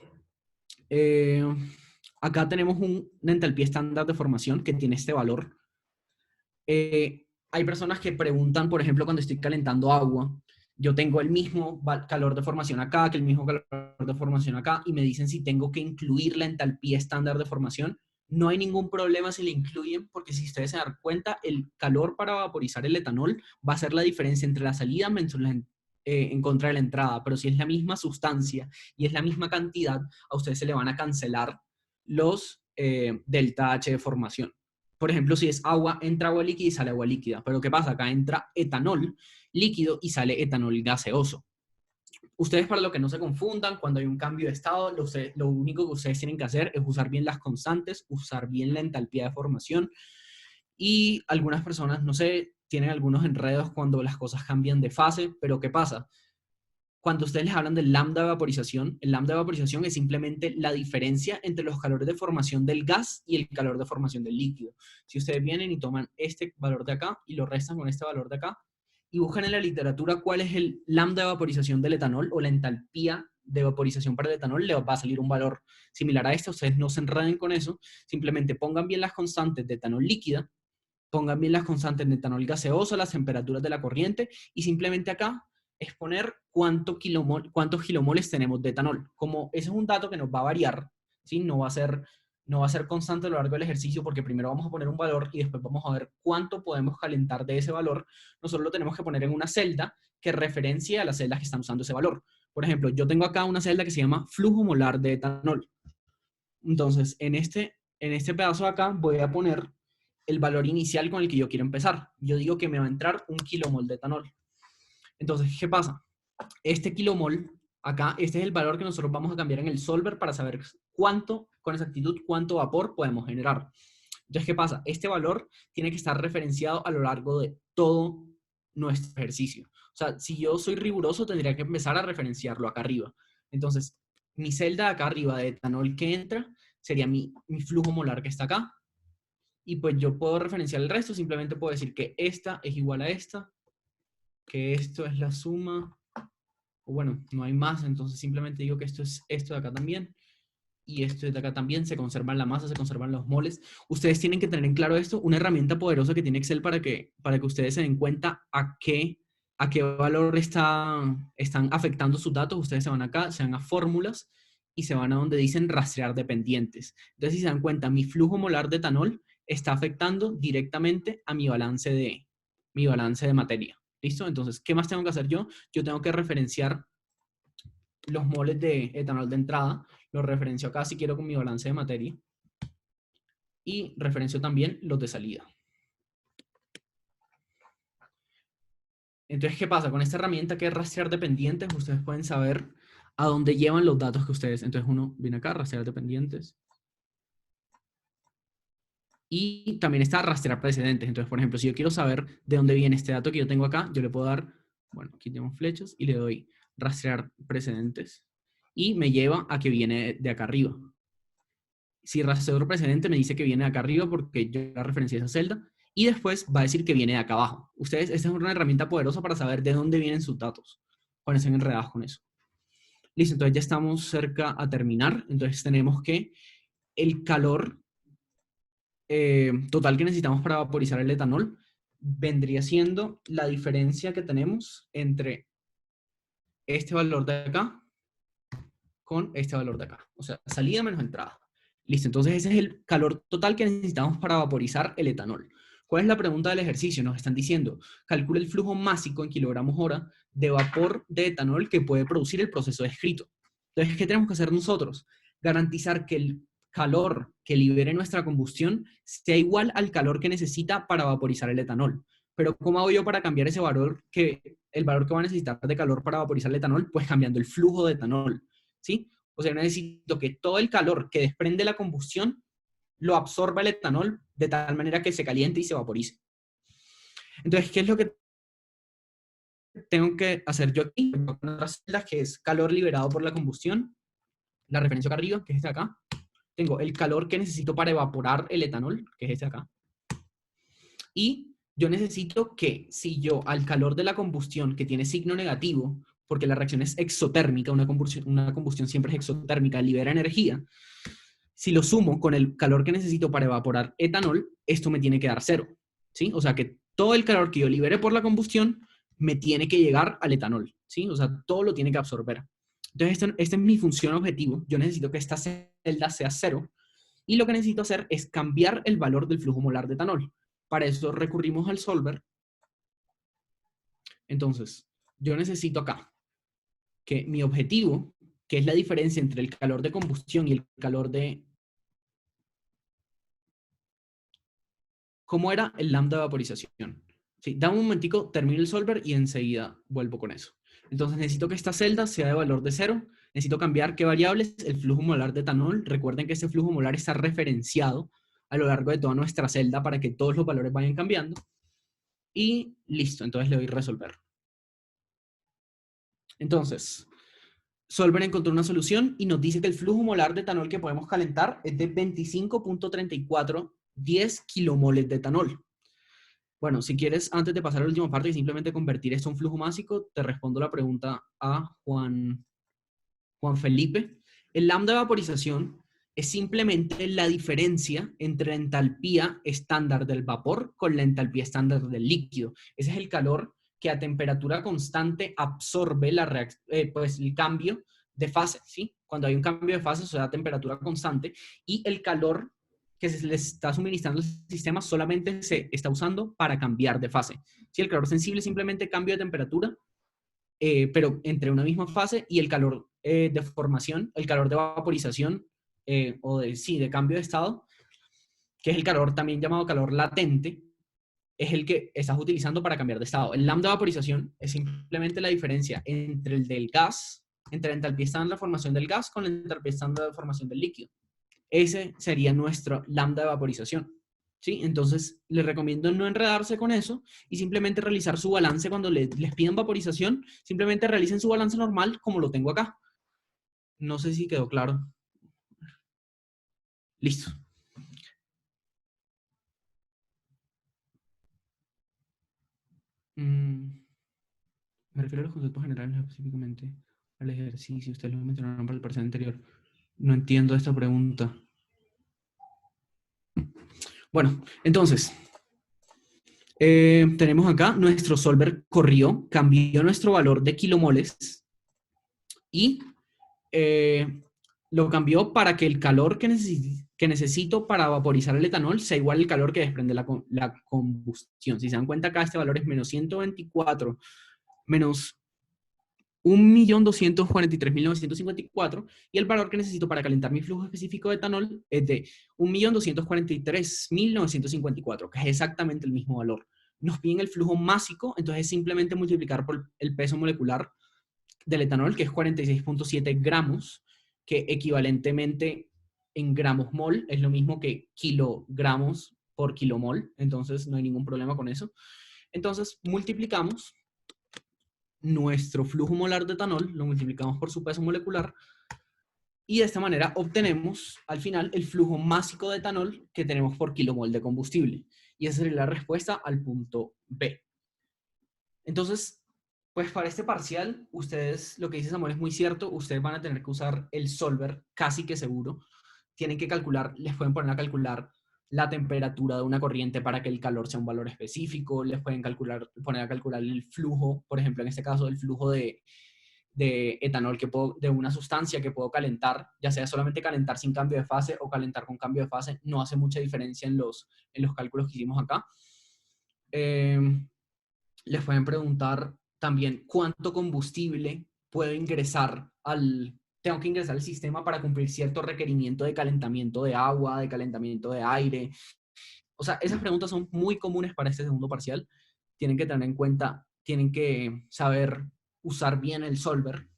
acá tenemos una entalpía estándar de formación que tiene este valor. Hay personas que preguntan, por ejemplo, cuando estoy calentando agua, yo tengo el mismo calor de formación acá que el mismo calor de formación acá, y me dicen si tengo que incluir la entalpía estándar de formación. No hay ningún problema si le incluyen, porque si ustedes se dan cuenta, el calor para vaporizar el etanol va a ser la diferencia entre la salida en contra de la entrada, pero si es la misma sustancia y es la misma cantidad, a ustedes se le van a cancelar los delta H de formación. Por ejemplo, si es agua, entra agua líquida y sale agua líquida. Pero ¿qué pasa? Acá entra etanol líquido y sale etanol gaseoso. Ustedes, para lo que no se confundan, cuando hay un cambio de estado, lo único que ustedes tienen que hacer es usar bien las constantes, usar bien la entalpía de formación. Y algunas personas, no sé, tienen algunos enredos cuando las cosas cambian de fase, pero ¿qué pasa? Cuando ustedes les hablan del lambda de vaporización, el lambda de vaporización es simplemente la diferencia entre los calores de formación del gas y el calor de formación del líquido. Si ustedes vienen y toman este valor de acá y lo restan con este valor de acá y buscan en la literatura cuál es el lambda de vaporización del etanol o la entalpía de vaporización para el etanol, les va a salir un valor similar a este. Ustedes no se enreden con eso, simplemente pongan bien las constantes de etanol líquida, pongan bien las constantes de etanol gaseoso, las temperaturas de la corriente, y simplemente acá es poner cuántos kilomoles tenemos de etanol. Como ese es un dato que nos va a variar, ¿sí? No va a ser constante a lo largo del ejercicio, porque primero vamos a poner un valor y después vamos a ver cuánto podemos calentar de ese valor. Nosotros lo tenemos que poner en una celda que referencie a las celdas que están usando ese valor. Por ejemplo, yo tengo acá una celda que se llama flujo molar de etanol. Entonces, en este pedazo de acá voy a poner el valor inicial con el que yo quiero empezar. Yo digo que me va a entrar 1 kilomol de etanol. Entonces, ¿qué pasa? Este kilomol, acá, este es el valor que nosotros vamos a cambiar en el solver para saber con exactitud, cuánto vapor podemos generar. Entonces, ¿qué pasa? Este valor tiene que estar referenciado a lo largo de todo nuestro ejercicio. O sea, si yo soy riguroso, tendría que empezar a referenciarlo acá arriba. Entonces, mi celda de acá arriba de etanol que entra sería mi flujo molar que está acá. Y pues yo puedo referenciar el resto, simplemente puedo decir que esta es igual a esta, que esto es la suma, o bueno, no hay más, entonces simplemente digo que esto es esto de acá también, y esto de acá también, se conservan la masa, se conservan los moles. Ustedes tienen que tener en claro esto, una herramienta poderosa que tiene Excel para que ustedes se den cuenta a qué valor están afectando sus datos. Ustedes se van acá, se van a fórmulas y se van a donde dicen rastrear dependientes. Entonces, si se dan cuenta, mi flujo molar de etanol está afectando directamente a mi balance de materia. ¿Listo? Entonces, ¿qué más tengo que hacer yo? Yo tengo que referenciar los moles de etanol de entrada, los referencio acá si quiero con mi balance de materia, y referencio también los de salida. Entonces, ¿qué pasa? Con esta herramienta que es rastrear dependientes, ustedes pueden saber a dónde llevan los datos que ustedes... Entonces uno viene acá, rastrear dependientes. Y también está rastrear precedentes. Entonces, por ejemplo, si yo quiero saber de dónde viene este dato que yo tengo acá, yo le puedo dar, bueno, aquí tengo flechas y le doy rastrear precedentes. Y me lleva a que viene de acá arriba. Si rastreador precedente me dice que viene de acá arriba porque yo la referencié a esa celda, y después va a decir que viene de acá abajo. Ustedes, esta es una herramienta poderosa para saber de dónde vienen sus datos, cuando estén enredados con eso. Listo, entonces ya estamos cerca a terminar. Entonces tenemos que el calor total que necesitamos para vaporizar el etanol vendría siendo la diferencia que tenemos entre este valor de acá con este valor de acá. O sea, salida menos entrada. Listo, entonces ese es el calor total que necesitamos para vaporizar el etanol. ¿Cuál es la pregunta del ejercicio? Nos están diciendo, calcula el flujo másico en kilogramos hora de vapor de etanol que puede producir el proceso descrito. Entonces, ¿qué tenemos que hacer nosotros? Garantizar que el calor que libere nuestra combustión sea igual al calor que necesita para vaporizar el etanol. Pero ¿cómo hago yo para cambiar ese valor, el valor que va a necesitar de calor para vaporizar el etanol? Pues cambiando el flujo de etanol. ¿Sí? O sea, necesito que todo el calor que desprende la combustión lo absorba el etanol de tal manera que se caliente y se vaporice. Entonces, ¿qué es lo que tengo que hacer yo aquí? Con otras celdas, que es calor liberado por la combustión, la referencia acá arriba, que es este acá. Tengo el calor que necesito para evaporar el etanol, que es este acá. Y yo necesito que si yo al calor de la combustión, que tiene signo negativo, porque la reacción es exotérmica, una combustión siempre es exotérmica, libera energía, si lo sumo con el calor que necesito para evaporar etanol, esto me tiene que dar cero, ¿sí? O sea que todo el calor que yo libere por la combustión me tiene que llegar al etanol, ¿sí? O sea, todo lo tiene que absorber. Entonces, esta es mi función objetivo. Yo necesito que esta celda sea cero y lo que necesito hacer es cambiar el valor del flujo molar de etanol. Para eso recurrimos al solver. Entonces, yo necesito acá que mi objetivo, que es la diferencia entre el calor de combustión y el calor de... ¿Cómo era el lambda de vaporización? Sí, dame un momentico, termino el solver y enseguida vuelvo con eso. Entonces necesito que esta celda sea de valor de cero. Necesito cambiar qué variables, el flujo molar de etanol. Recuerden que este flujo molar está referenciado a lo largo de toda nuestra celda para que todos los valores vayan cambiando. Y listo, entonces le doy resolver. Entonces, Solver encontró una solución y nos dice que el flujo molar de etanol que podemos calentar es de 25.3410 kilomoles de etanol. Bueno, si quieres, antes de pasar a la última parte y simplemente convertir esto en flujo másico, te respondo la pregunta a Juan Felipe. El lambda de vaporización es simplemente la diferencia entre la entalpía estándar del vapor con la entalpía estándar del líquido. Ese es el calor que a temperatura constante absorbe pues el cambio de fase, ¿sí? Cuando hay un cambio de fase, se da temperatura constante y el calor que se le está suministrando al sistema solamente se está usando para cambiar de fase. Si el calor sensible es simplemente cambio de temperatura, pero entre una misma fase, y el calor de formación, el calor de vaporización, de cambio de estado, que es el calor también llamado calor latente, es el que estás utilizando para cambiar de estado. El lambda de vaporización es simplemente la diferencia entre el del gas, entre la entalpía estándar de formación del gas con la entalpía estándar de formación del líquido. Ese sería nuestro lambda de vaporización. ¿Sí? Entonces, les recomiendo no enredarse con eso y simplemente realizar su balance cuando les pidan vaporización. Simplemente realicen su balance normal como lo tengo acá. No sé si quedó claro. Listo. Mm. Me refiero a los conceptos generales, específicamente al ejercicio. Ustedes lo mencionaron para el parcial anterior. No entiendo esta pregunta. Bueno, entonces, tenemos acá, nuestro solver corrió, cambió nuestro valor de kilomoles y lo cambió para que el calor que necesito para vaporizar el etanol sea igual al calor que desprende la combustión. Si se dan cuenta acá, este valor es menos 124 menos 1.243.954 y el valor que necesito para calentar mi flujo específico de etanol es de 1.243.954, que es exactamente el mismo valor. Nos piden el flujo másico, entonces es simplemente multiplicar por el peso molecular del etanol, que es 46.7 gramos, que equivalentemente en gramos mol es lo mismo que kilogramos por kilomol, entonces no hay ningún problema con eso. Entonces multiplicamos nuestro flujo molar de etanol, lo multiplicamos por su peso molecular y de esta manera obtenemos al final el flujo másico de etanol que tenemos por kilomol de combustible. Y esa sería la respuesta al punto B. Entonces, pues para este parcial, ustedes, lo que dice Samuel es muy cierto, ustedes van a tener que usar el solver casi que seguro. Tienen que calcular, les pueden poner a calcular la temperatura de una corriente para que el calor sea un valor específico, les pueden poner a calcular el flujo, por ejemplo, en este caso, el flujo de etanol de una sustancia que puedo calentar, ya sea solamente calentar sin cambio de fase o calentar con cambio de fase, no hace mucha diferencia en los cálculos que hicimos acá. Les pueden preguntar también cuánto combustible puedo ingresar tengo que ingresar al sistema para cumplir cierto requerimiento de calentamiento de agua, de calentamiento de aire. O sea, esas preguntas son muy comunes para este segundo parcial. Tienen que tener en cuenta, tienen que saber usar bien el solver,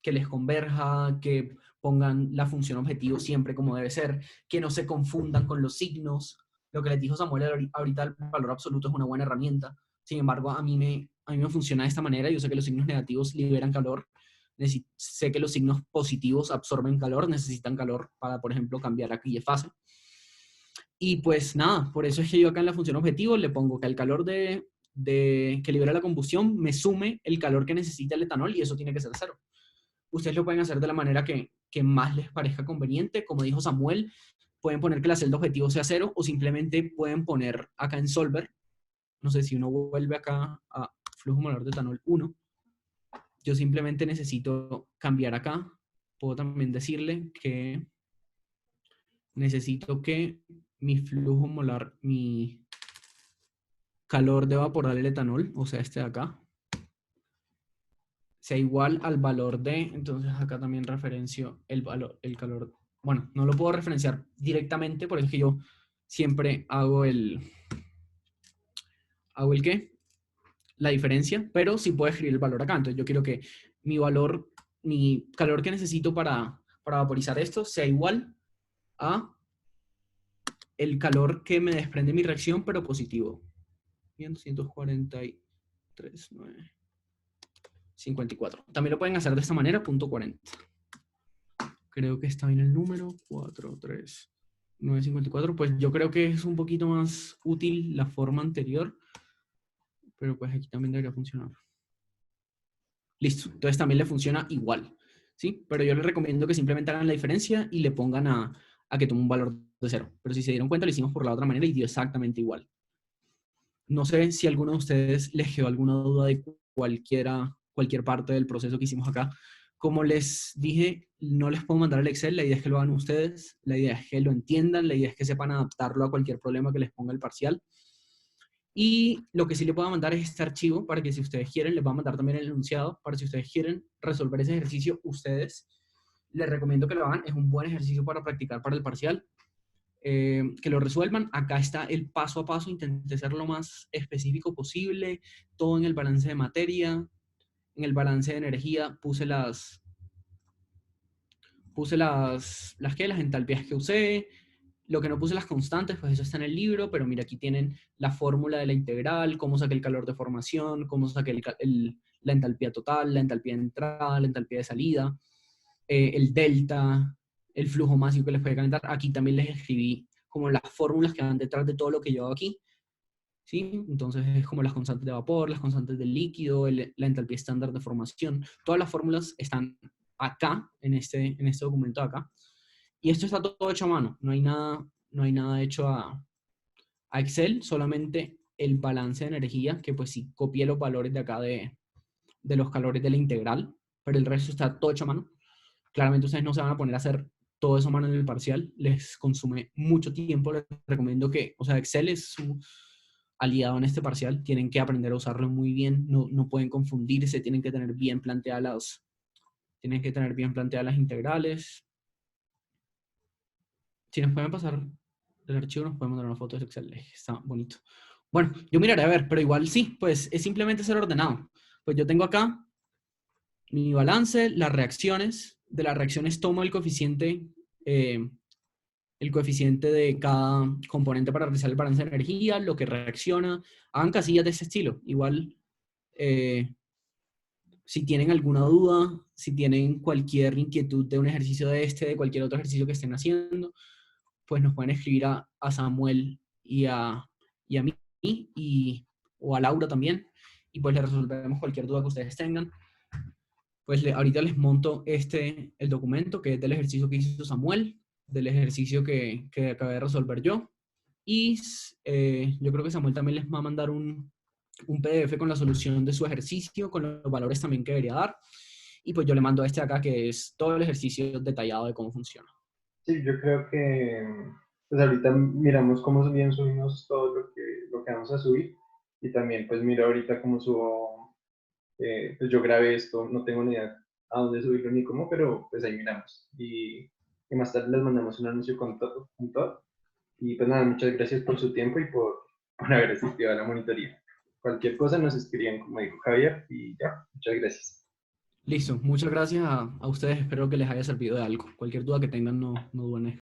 que les converja, que pongan la función objetivo siempre como debe ser, que no se confundan con los signos. Lo que les dijo Samuel ahorita, el valor absoluto es una buena herramienta. Sin embargo, a mí me funciona de esta manera. Yo sé que los signos negativos liberan calor. Sé que los signos positivos absorben calor, necesitan calor para, por ejemplo, cambiar aquí de fase. Y pues nada, por eso es que yo acá en la función objetivo le pongo que el calor que libera la combustión me sume el calor que necesita el etanol y eso tiene que ser cero. Ustedes lo pueden hacer de la manera que más les parezca conveniente. Como dijo Samuel, pueden poner que la celda objetivo sea cero o simplemente pueden poner acá en solver, no sé si uno vuelve acá a flujo molar de etanol 1, yo simplemente necesito cambiar acá. Puedo también decirle que necesito que mi flujo molar, mi calor de evaporar el etanol, o sea, este de acá, sea igual al valor de, entonces acá también referencio el calor. Bueno, no lo puedo referenciar directamente, por eso es que yo siempre hago ¿hago el qué? La diferencia, pero sí puedo escribir el valor acá. Entonces yo quiero que mi calor que necesito para vaporizar esto sea igual a el calor que me desprende mi reacción, pero positivo. 243.954. También lo pueden hacer de esta manera, punto 40. Creo que está bien el número, 43954. Pues yo creo que es un poquito más útil la forma anterior, pero pues aquí también debería funcionar. Listo, entonces también le funciona igual, ¿sí? Pero yo les recomiendo que simplemente hagan la diferencia y le pongan a que tome un valor de cero. Pero si se dieron cuenta, lo hicimos por la otra manera y dio exactamente igual. No sé si a alguno de ustedes les quedó alguna duda de cualquier parte del proceso que hicimos acá. Como les dije, no les puedo mandar el Excel, la idea es que lo hagan ustedes, la idea es que lo entiendan, la idea es que sepan adaptarlo a cualquier problema que les ponga el parcial. Y lo que sí le puedo mandar es este archivo para que si ustedes quieren, les va a mandar también el enunciado, para si ustedes quieren resolver ese ejercicio ustedes, les recomiendo que lo hagan, es un buen ejercicio para practicar para el parcial. Que lo resuelvan. Acá está el paso a paso, intenté ser lo más específico posible, todo en el balance de materia, en el balance de energía las entalpías que usé, lo que no puse las constantes, pues eso está en el libro, pero mira, aquí tienen la fórmula de la integral, cómo saqué el calor de formación, cómo saqué la entalpía total, la entalpía de entrada, la entalpía de salida, el delta, el flujo máximo que les puede calentar. Aquí también les escribí como las fórmulas que van detrás de todo lo que yo hago aquí. ¿sí? Entonces es como las constantes de vapor, las constantes del líquido, la entalpía estándar de formación. Todas las fórmulas están acá, en este documento de acá. Y esto está todo hecho a mano, no hay nada hecho a Excel, solamente el balance de energía, que pues sí copié los valores de acá de los calores de la integral, pero el resto está todo hecho a mano. Claramente ustedes no se van a poner a hacer todo eso a mano en el parcial, les consume mucho tiempo, les recomiendo que, o sea, Excel es su aliado en este parcial, tienen que aprender a usarlo muy bien, no pueden confundirse, tienen que tener bien planteadas las integrales. Si nos pueden pasar el archivo, nos pueden mandar una foto de Excel, está bonito. Bueno, yo miraré a ver, pero igual sí, pues es simplemente ser ordenado. Pues yo tengo acá mi balance, las reacciones, de las reacciones tomo eh, el coeficiente de cada componente para realizar el balance de energía, lo que reacciona, hagan casillas de ese estilo. Igual, eh, si tienen alguna duda, si tienen cualquier inquietud de un ejercicio de de cualquier otro ejercicio que estén haciendo, pues nos pueden escribir a Samuel y a mí, o a Laura también, y pues le resolveremos cualquier duda que ustedes tengan. Pues ahorita les monto el documento que es del ejercicio que hizo Samuel, del ejercicio que acabé de resolver yo. Y yo creo que Samuel también les va a mandar un PDF con la solución de su ejercicio, con los valores también que debería dar. Y pues yo le mando este acá, que es todo el ejercicio detallado de cómo funciona. Sí, yo creo que pues ahorita miramos cómo bien subimos todo lo que vamos a subir y también pues miro ahorita cómo subo, pues yo grabé esto, no tengo ni idea a dónde subirlo ni cómo, pero pues ahí miramos y más tarde les mandamos un anuncio con todo. Y pues nada, muchas gracias por su tiempo y por haber asistido a la monitoría. Cualquier cosa nos escriben, como dijo Javier, y ya, muchas gracias. Listo, muchas gracias a ustedes, espero que les haya servido de algo. Cualquier duda que tengan, no duden en